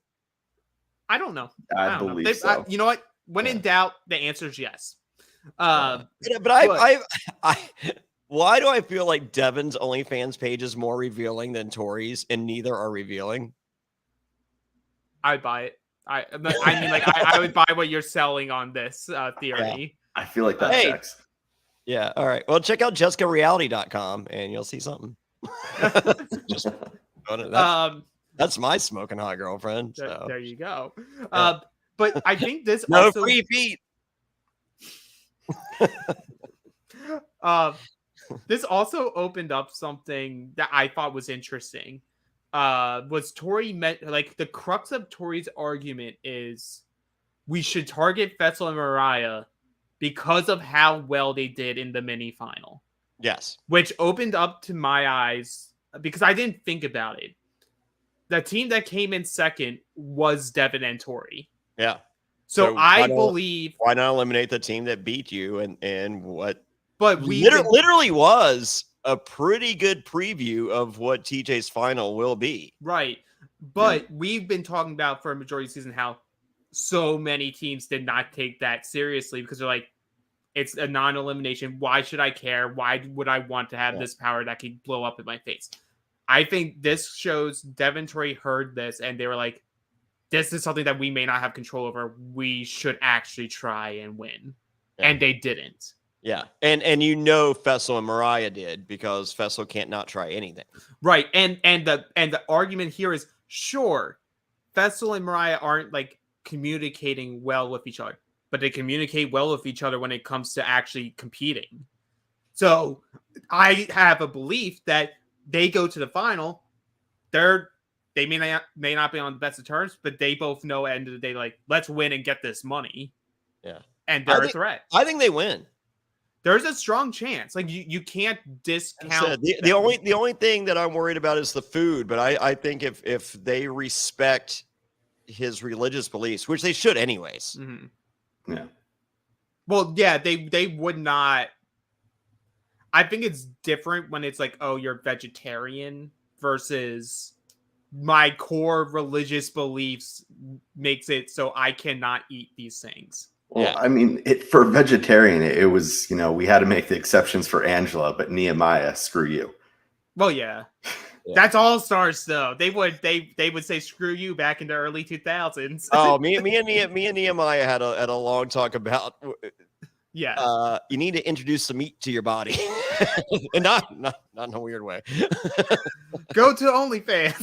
I don't know. I don't believe so. You know what? When in doubt, the answer is yes. But I why do I feel like Devin's OnlyFans page is more revealing than Tori's, and neither are revealing? I'd buy it. I mean, like, I would buy what you're selling on this theory. I feel like that checks. Yeah. All right. Well, check out jessicareality.com and you'll see something. Just that's my smoking hot girlfriend. So. There you go. But I think this no also, free feet. This also opened up something that I thought was interesting. Was Tori meant like the crux of Tori's argument is we should target Fessel and Mariah because of how well they did in the mini final. Yes. Which opened up to my eyes because I didn't think about it. The team that came in second was Devin and Tori. Yeah. So I believe why not eliminate the team that beat you and what but we literally was a pretty good preview of what TJ's final will be. Right. But we've been talking about for a majority of the season how so many teams did not take that seriously because they're like, it's a non-elimination. Why should I care? Why would I want to have this power that could blow up in my face? I think this shows Devin Tori heard this and they were like, this is something that we may not have control over. We should actually try and win. Yeah. And they didn't. Yeah. And Fessel and Mariah did, because Fessel can't not try anything. Right. And the argument here is, sure, Fessel and Mariah aren't like communicating well with each other, but they communicate well with each other when it comes to actually competing. So I have a belief that they go to the final. They may not be on the best of terms, but they both know at the end of the day, like, let's win and get this money. Yeah. And they're a threat. I think they win. There's a strong chance. Like, you can't discount the only thing that I'm worried about is the food. But I think if they respect his religious beliefs, which they should anyways. Mm-hmm. Yeah. Well, yeah, they would not. I think it's different when it's like, oh, you're vegetarian versus my core religious beliefs makes it so I cannot eat these things. Well, Yeah. I mean, for vegetarian, it was, we had to make the exceptions for Angela, but Nehemiah, screw you. Well, yeah. That's All Stars, though. They would say screw you back in the early 2000s. Oh, me and Nehemiah had a long talk about. Yeah. You need to introduce some meat to your body, and not in a weird way. Go to OnlyFans.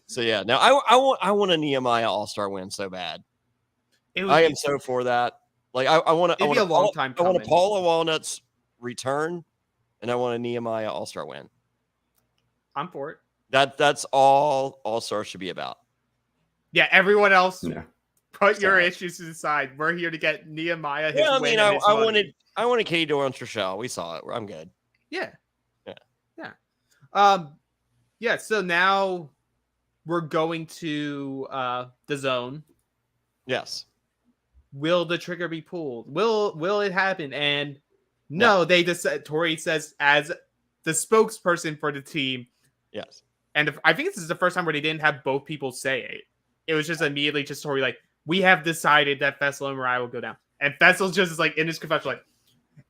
So yeah, now I want a Nehemiah All-Star win so bad. I am so for that. Like I want to. It'd be a long time I want a coming. Paula Walnuts return, and I want a Nehemiah All-Star win. I'm for it. That's all All-Star should be about. Yeah, everyone else. Yeah. Put your issues to the side. We're here to get Nehemiah his Yeah, I win mean, and his money. I wanted Katie Doran's Rochelle. We saw it. I'm good. Yeah. Yeah. Yeah. So now we're going to the zone. Yes. Will the trigger be pulled? Will it happen? And no, they just Tori says as the spokesperson for the team. Yes. And I think this is the first time where they didn't have both people say it. It was just immediately just Tori like, we have decided that Fessel and Mariah will go down. And Fessel's just like in his confession, like,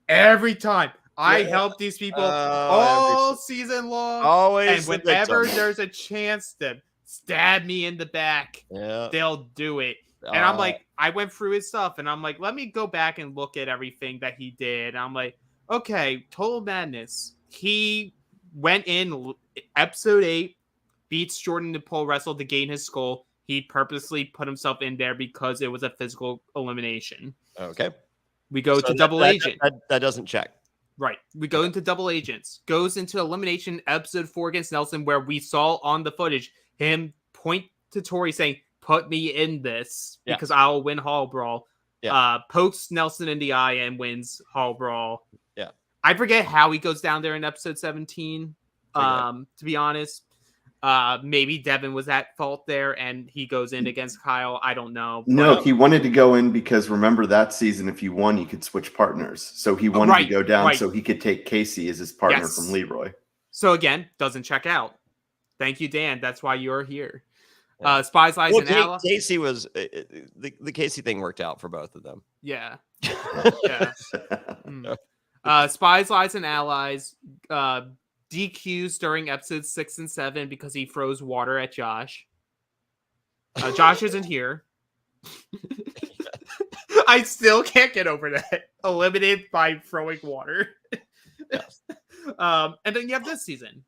every time I help these people all season long. Always. And whenever there's a chance to stab me in the back, they'll do it. And I'm like, I went through his stuff and I'm like, let me go back and look at everything that he did. And I'm like, okay, Total Madness. He went in episode 8, beats Jordan to pole wrestle to gain his skull. He purposely put himself in there because it was a physical elimination. Okay. We go to Double Agent. That doesn't check. Right. We go into Double Agents. Goes into Elimination episode 4 against Nelson, where we saw on the footage him point to Tori saying, put me in this because I'll win Hall Brawl. Yeah. Pokes Nelson in the eye and wins Hall Brawl. Yeah. I forget how he goes down there in episode 17. To be honest. Maybe Devin was at fault there and he goes in against Kyle. I don't know. No, he wanted to go in because remember that season, if you won, you could switch partners. So he wanted to go down so he could take Casey as his partner from Leroy. So again, doesn't check out. Thank you, Dan. That's why you're here. Spies, Lies, and Allies. Casey was the Casey thing worked out for both of them. Yeah. Spies, Lies, and Allies. DQs during episodes 6 and 7 because he froze water at Josh. Josh isn't here. I still can't get over that. Eliminated by throwing water. And then you have this season.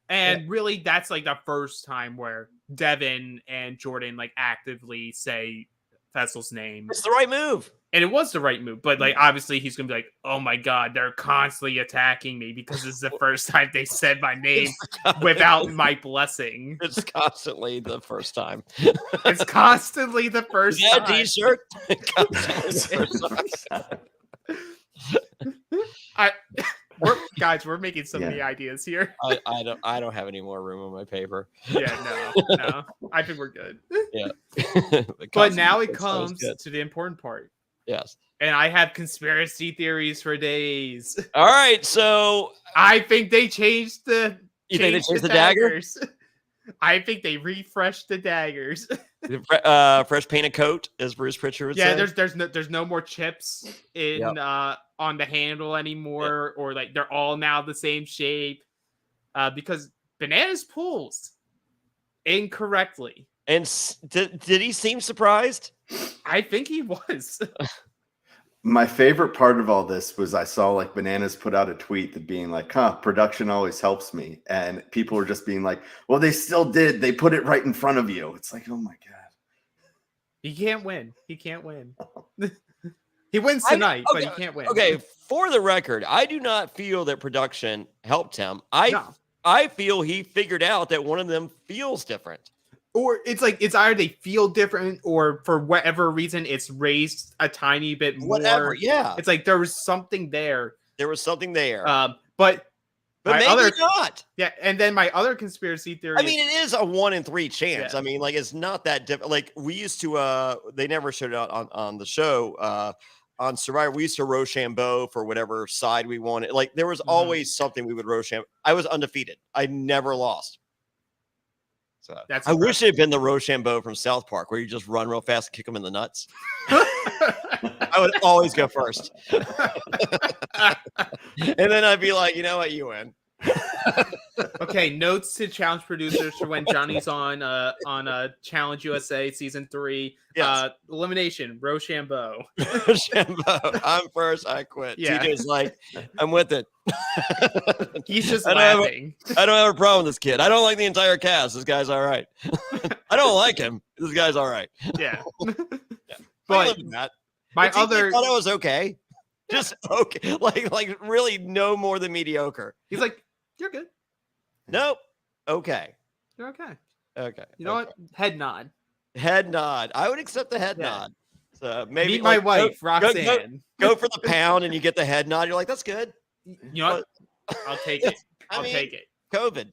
And really, that's like the first time where Devin and Jordan like actively say Fessel's name. It's the right move. And it was the right move, but like obviously he's gonna be like, "Oh my god, they're constantly attacking me because this is the first time they said my name without my blessing." It's constantly the first time. It's constantly the first time. T-shirt. We're making so many ideas here. I don't have any more room on my paper. Yeah, no. I think we're good. Yeah. But now it comes to the important part. Yes. And I have conspiracy theories for days. All right, so I think they changed the. You think they changed the daggers? I think they refreshed the daggers. Fresh painted coat, as Bruce Pritchard would say. There's no more chips in on the handle anymore, or like they're all now the same shape. Because Bananas pulls. incorrectly. And did he seem surprised? I think he was. My favorite part of all this was I saw like Bananas put out a tweet that being like, production always helps me. And people were just being like, well, they still did. They put it right in front of you. It's like, oh my God. He can't win. He can't win. He wins tonight, but he can't win. Okay, for the record, I do not feel that production helped him. I feel he figured out that one of them feels different. Or it's like it's either they feel different or for whatever reason it's raised a tiny bit more. Whatever, yeah. It's like there was something there. There was something there. But maybe not. Yeah, and then my other conspiracy theory. I mean, it is a 1 in 3 chance. Yeah. I mean, like it's not that different. Like we used to. They never showed it out on the show. On Survivor, we used to Rochambeau for whatever side we wanted. Like there was always something we would Rochambeau. I was undefeated. I never lost. So I wish it had been the Rochambeau from South Park where you just run real fast and kick them in the nuts. I would always go first. And then I'd be like, you know what, you win. Okay, notes to challenge producers for when Johnny's on Challenge USA season 3. Yes. Elimination, Rochambeau. Rochambeau. I'm first, I quit. Yeah. TJ's like, I'm with it. He's just laughing. I don't have a problem with this kid. I don't like the entire cast. This guy's all right. I don't like him. This guy's all right. Yeah. Yeah. But my TJ other thought it was okay. Just okay. Like really no more than mediocre. He's like, you're good. Nope. Okay. You're okay. Okay. You know what? Head nod. Head nod. I would accept the head nod. So maybe meet my wife, Roxanne. Go for the pound and you get the head nod. You're like, that's good. You know what? I'll take it. I'll take it. COVID.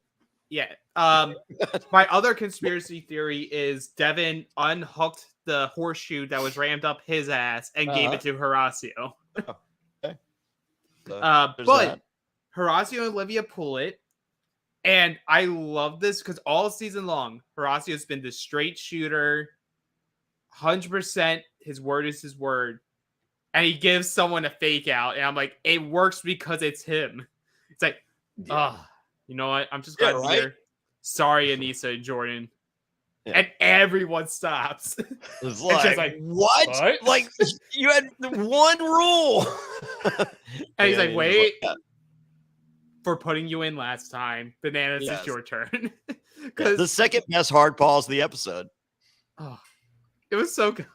Yeah. My other conspiracy theory is Devin unhooked the horseshoe that was rammed up his ass and gave it to Horacio. Okay. So, but that. Horacio and Olivia pull it. And I love this because all season long, Horacio's been the straight shooter. 100% his word is his word. And he gives someone a fake out. And I'm like, it works because it's him. It's like, you know what? I'm just glad to hear. Sorry, Anissa and Jordan. Yeah. And everyone stops. It's like what? Like, you had one rule. And he's like, wait. For putting you in last time, Bananas, it's your turn. The second best hard pause of the episode. Oh, it was so good.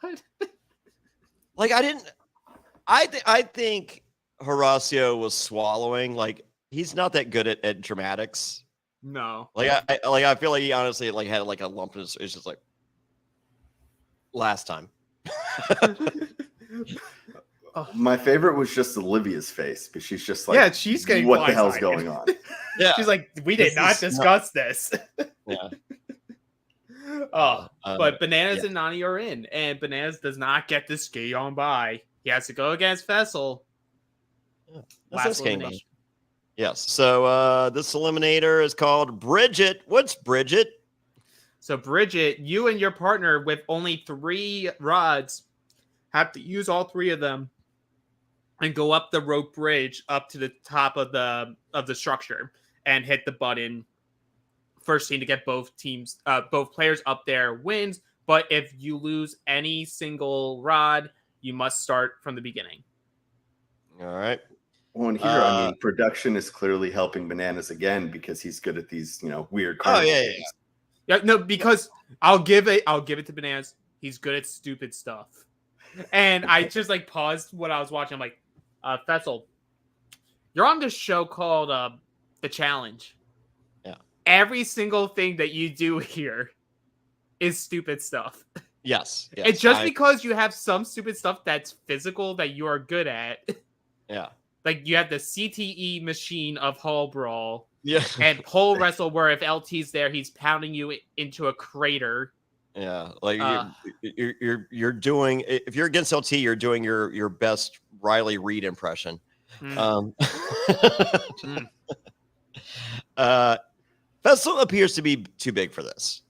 Like I think Horacio was swallowing. Like he's not that good at dramatics. No. Like I feel like he honestly like had like a lump in his. It's just like last time. My favorite was just Olivia's face, because she's just like, yeah, she's getting what the hell's going on? Yeah, she's like, we did not discuss this. Yeah. But Bananas and Nani are in, and Bananas does not get to skate on by. He has to go against Fessel. Last elimination. Yes. So this eliminator is called Bridget. What's Bridget? So Bridget, you and your partner with only 3 rods have to use all 3 of them and go up the rope bridge up to the top of the structure and hit the button. First team to get both players up there wins. But if you lose any single rod, you must start from the beginning. All right. Well, and here, I mean, production is clearly helping Bananas again because he's good at these, weird cards. Yeah. No, because I'll give it to Bananas. He's good at stupid stuff. And I just paused what I was watching. I'm like, Fessel, you're on this show called The Challenge. Yeah. Every single thing that you do here is stupid stuff. Yes. It's just because you have some stupid stuff that's physical that you are good at. Yeah. Like you have the CTE machine of Hall Brawl. Yeah. And Pole Wrestle, where if LT's there, he's pounding you into a crater. Yeah, like you're doing. If you're against LT, you're doing your best Riley Reid impression. Fessel appears to be too big for this.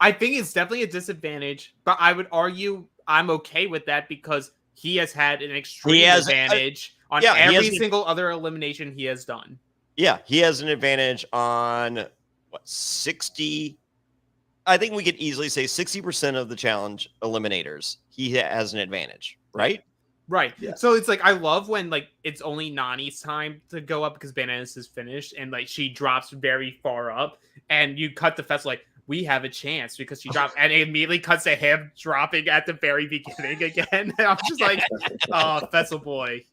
I think it's definitely a disadvantage, but I would argue I'm okay with that because he has had an extreme advantage on every single other elimination he has done. Yeah, he has an advantage on 60. I think we could easily say 60% of the challenge eliminators, he has an advantage, right? Right. Yeah. So it's like I love when like it's only Nani's time to go up because Bananas is finished and like she drops very far up and you cut the festival like we have a chance because she dropped and it immediately cuts to him dropping at the very beginning again. And I'm just like, oh, Festival Boy.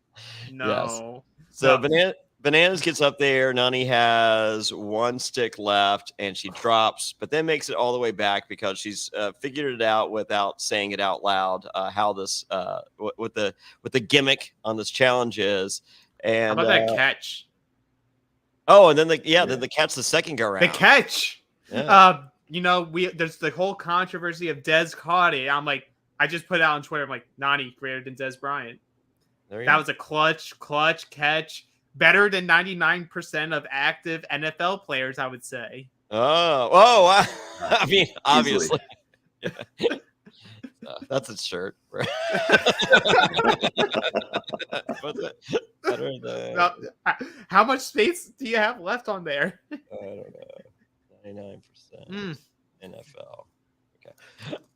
No. So No. Bananas gets up there. Nani has one stick left, and she drops, but then makes it all the way back because she's figured it out without saying it out loud. How this what the gimmick on this challenge is, and How about that catch? Oh, and then then the catch the second go round. The catch. Yeah. You know, there's the whole controversy of Dez caught it. I'm like, I just put it out on Twitter. I'm like, Nani greater than Dez Bryant. That was a clutch catch. Better than 99% of active NFL players, I would say. Oh! I mean, obviously, that's its shirt. Right? Better than... How much space do you have left on there? I don't know. 99% NFL. Okay.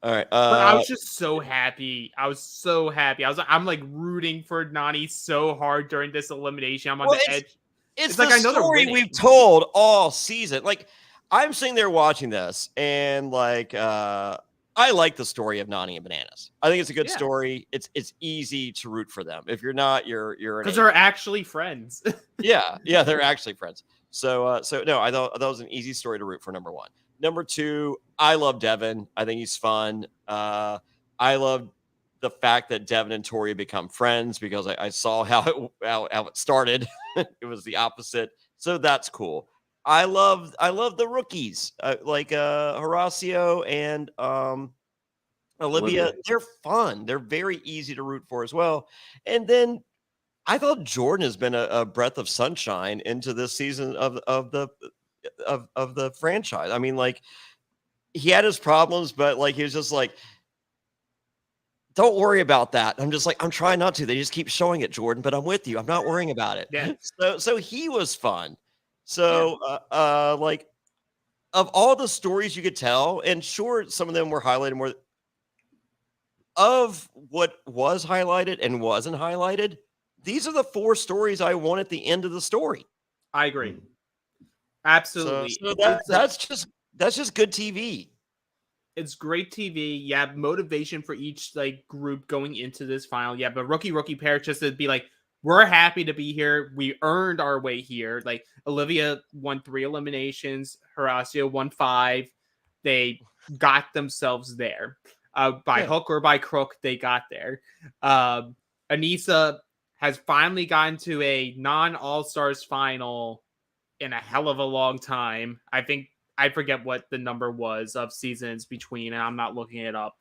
All right. But I was just so happy. I'm like rooting for Nani so hard during this elimination. I'm on the edge. It's like I know story we've told all season. Like I'm sitting there watching this, and like I like the story of Nani and Bananas. I think it's a good story. It's easy to root for them. If you're not, you're because they're actually friends. yeah, they're actually friends. So no, I thought that was an easy story to root for. Number one. Number two, I love Devin. I think he's fun. I love the fact that Devin and Tori become friends because I saw how it started. It was the opposite. So that's cool. I love the rookies like Horacio and Olivia. They're fun. They're very easy to root for as well. And then I thought Jordan has been a breath of sunshine into this season of the franchise. I mean, like he had his problems, but like he was just like, don't worry about that. I'm just like, I'm trying not to. They just keep showing it, Jordan, but I'm with you. I'm not worrying about it. Yeah. So he was fun. So like of all the stories you could tell, and sure, some of them were highlighted more of what was highlighted and wasn't highlighted. These are the 4 stories I want at the end of the story. I agree. Absolutely. So that's just good TV. It's great TV. You have motivation for each like group going into this final. You have a rookie pair just to be like, we're happy to be here. We earned our way here. Like Olivia won 3 eliminations. Horacio won 5. They got themselves there. By hook or by crook, they got there. Anissa has finally gotten to a non-All-Stars final in a hell of a long time. I forget what the number was of seasons between, and I'm not looking it up.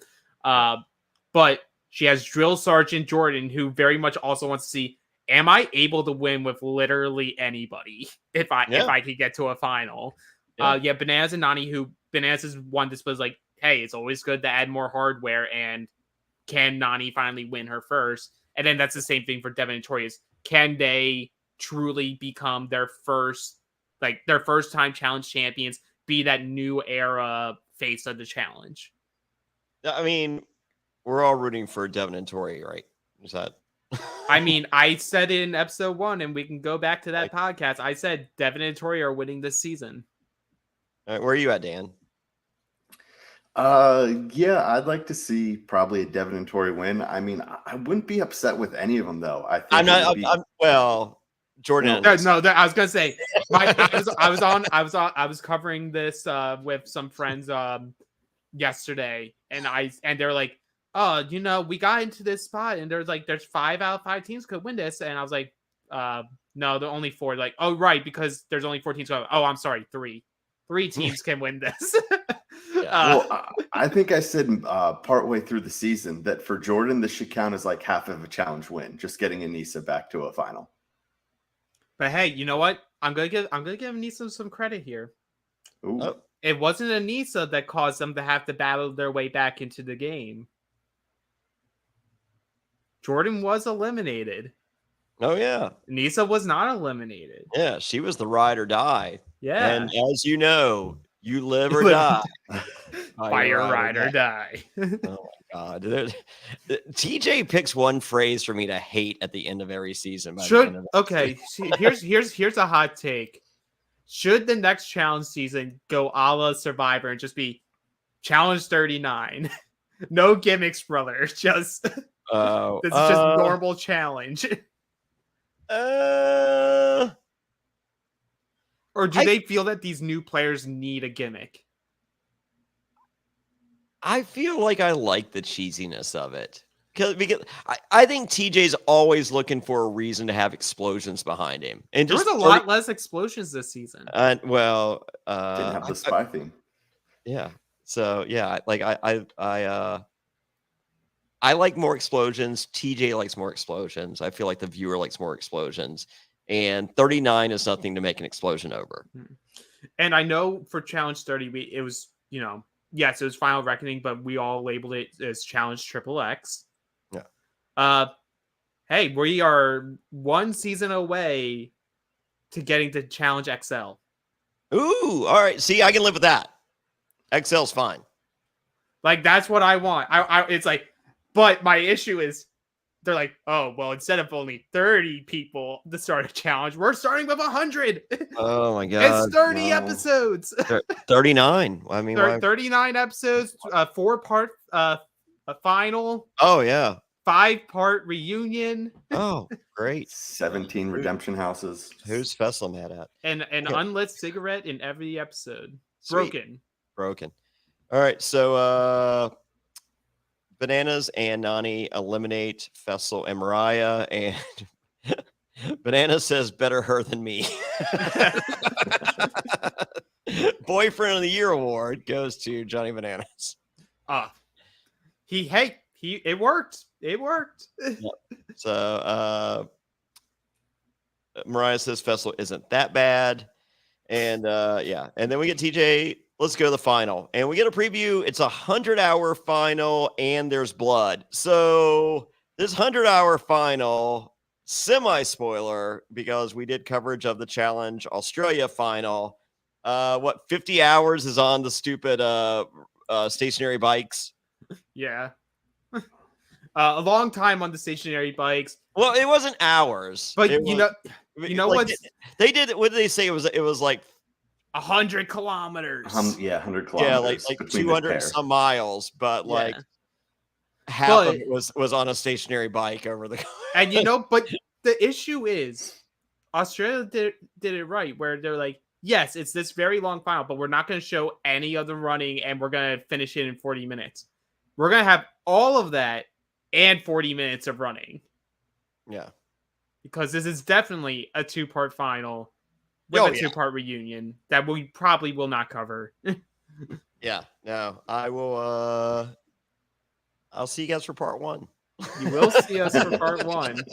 But she has Drill Sergeant Jordan, who very much also wants to see, am I able to win with literally anybody if I could get to a final? Bananas and Nani, who Bananas is one that was like, hey, it's always good to add more hardware, and can Nani finally win her first? And then that's the same thing for Devin and Tori. Can they truly become their first time challenge champions, be that new era face of the challenge? I mean, we're all rooting for Devin and Tori, right? Is that? I mean, I said it in episode 1, and we can go back to that podcast. I said Devin and Tori are winning this season. All right, where are you at, Dan? I'd like to see probably a Devin and Tori win. I mean, I wouldn't be upset with any of them though. I think Jordan. No, I was gonna say, I was covering this with some friends yesterday, and they're like, oh, we got into this spot, and there's 5 out of 5 teams could win this, and I was like, no, there are only 4. Like, oh, right, because there's only 4 teams. Oh, I'm sorry, 3 teams can win this. I think I said partway through the season that for Jordan, this should count as like half of a challenge win, just getting Anissa back to a final. But hey, you know what? I'm gonna give Anissa some credit here. Ooh. It wasn't Anissa that caused them to have to battle their way back into the game. Jordan was eliminated. Oh yeah, Anissa was not eliminated. Yeah, she was the ride or die. Yeah. And as you know, you live or die. Fire, ride, or die. Oh my God. TJ picks one phrase for me to hate at the end of every season. Here's a hot take. Should the next challenge season go a la Survivor and just be challenge 39? No gimmicks, brother. Just this is just normal challenge. Or do they feel that these new players need a gimmick? I feel like I like the cheesiness of it. Because I think TJ's always looking for a reason to have explosions behind him. And there was a lot less explosions this season. Didn't have the spy theme. Yeah. So yeah, like I like more explosions. TJ likes more explosions. I feel like the viewer likes more explosions. And 39 is nothing to make an explosion over. And I know for Challenge 30, it was, yes, it was Final Reckoning, but we all labeled it as Challenge XXX. Yeah. Hey, we are one season away to getting to Challenge XL. Ooh, all right. See, I can live with that. XL's fine. Like, that's what I want. It's like, but my issue is they're like, oh, well, instead of only 30 people to start a challenge, we're starting with 100. Oh my God. It's 30 episodes. 39. I mean, 39 episodes, 4-part a final. Oh, yeah. 5-part reunion. Oh, great. 17 redemption houses. Who's Fessel mad at? And an unlit cigarette in every episode. Sweet. Broken. All right. So Bananas and Nani eliminate Fessel and Mariah, and Banana says better her than me. Boyfriend of the Year award goes to Johnny Bananas. It worked. It worked. So Mariah says Fessel isn't that bad. And yeah. And then we get TJ. Let's go to the final. And we get a preview. It's 100-hour final and there's blood. So this 100-hour final, semi-spoiler, because we did coverage of the Challenge Australia final. 50 hours is on the stupid stationary bikes. Yeah. A long time on the stationary bikes. Well, it wasn't hours. But you know what? They did. What did they say? It was like 100 kilometers. 100 kilometers. Yeah, like 200 and some miles, but like half of it was on a stationary bike over the. And but the issue is Australia did it right, where they're like, yes, it's this very long final, but we're not going to show any of them running, and we're going to finish it in 40 minutes. We're going to have all of that and 40 minutes of running. Yeah. Because this is definitely a 2-part final with a 2-part reunion that we probably will not cover. Yeah. No, I will. I'll see you guys for part 1. You will see us for part 1.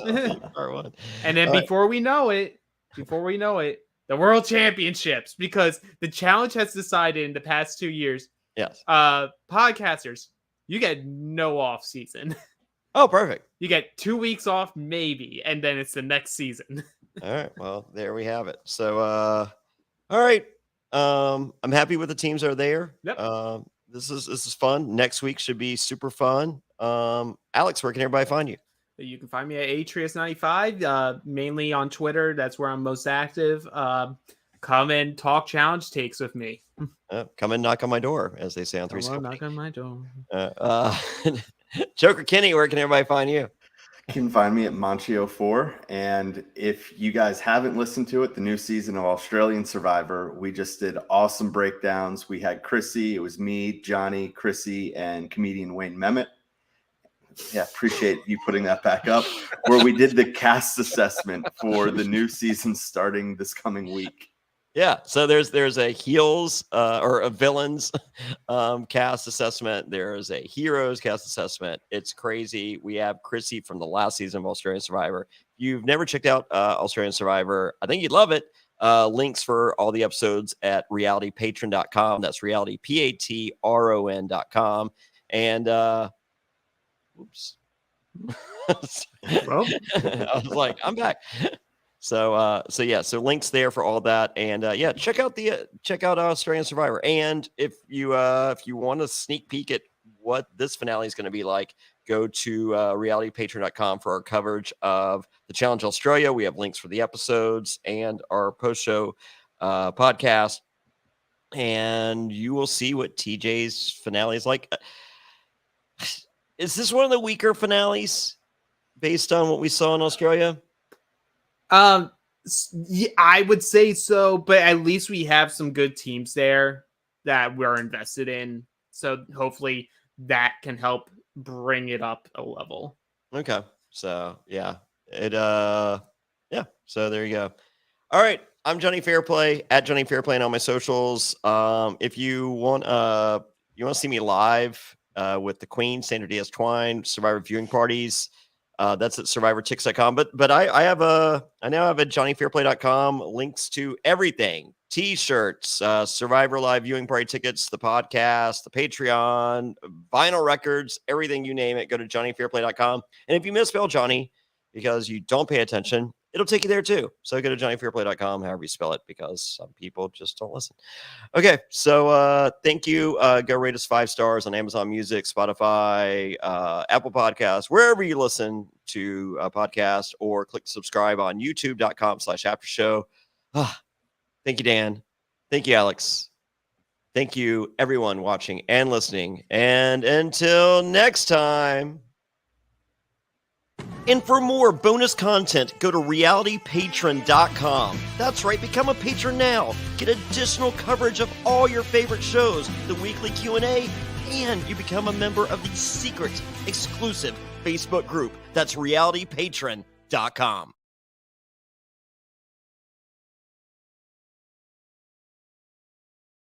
Part 1. And then before we know it, the World Championships, because the Challenge has decided in the past 2 years, yes, podcasters, you get no off season. Oh, perfect. You get 2 weeks off, maybe, and then it's the next season. All right. Well, there we have it. So, all right. I'm happy with the teams that are there. Yep. This is fun. Next week should be super fun. Alex, where can everybody find you? You can find me at Trias95, mainly on Twitter. That's where I'm most active. Come and talk challenge takes with me. Come and knock on my door, as they say on 360. Knock on my door. Joker Kenny, where can everybody find you? You can find me at Montchal4. And if you guys haven't listened to it, the new season of Australian Survivor, we just did awesome breakdowns. We had Chrissy, it was me, Johnny, Chrissy, and comedian Wayne Mehmet. Yeah, appreciate you putting that back up, where we did the cast assessment for the new season starting this coming week. Yeah, so there's a heels or a villains cast assessment. There's a heroes cast assessment. It's crazy. We have Chrissy from the last season of Australian Survivor. If you've never checked out Australian Survivor, I think you'd love it. Links for all the episodes at realitypatron.com. That's realitypatron.com. And oops. Well, I was like, I'm back. So links there for all that, and check out Australian Survivor. And if you want a sneak peek at what this finale is going to be like, go to realitypatreon.com for our coverage of the Challenge Australia. We have links for the episodes and our post-show podcast, and you will see what TJ's finale is like. Is this one of the weaker finales based on what we saw in Australia? Yeah, I would say so, but at least we have some good teams there that we're invested in. So hopefully that can help bring it up a level. Okay. So so there you go. All right. I'm Jonny Fairplay at Jonny Fairplay on all my socials. If you want to see me live with the Queen, Sandra Diaz Twine, Survivor viewing parties, that's at survivortix.com. But I now have a jonnyfairplay.com, links to everything: t-shirts, Survivor live viewing party tickets, the podcast, the Patreon, vinyl records, everything, you name it. Go to jonnyfairplay.com. And if you misspell Johnny because you don't pay attention, it'll take you there too. So go to jonnyfairplay.com, however you spell it, because some people just don't listen. Okay, so thank you. Go rate us 5 stars on Amazon Music, Spotify, Apple Podcasts, wherever you listen to a podcast, or click subscribe on youtube.com/aftershow. Thank you, Dan. Thank you, Alex. Thank you, everyone watching and listening. And until next time. And for more bonus content, go to realitypatron.com. That's right, become a patron now. Get additional coverage of all your favorite shows, the weekly Q&A, and you become a member of the secret, exclusive Facebook group. That's realitypatron.com.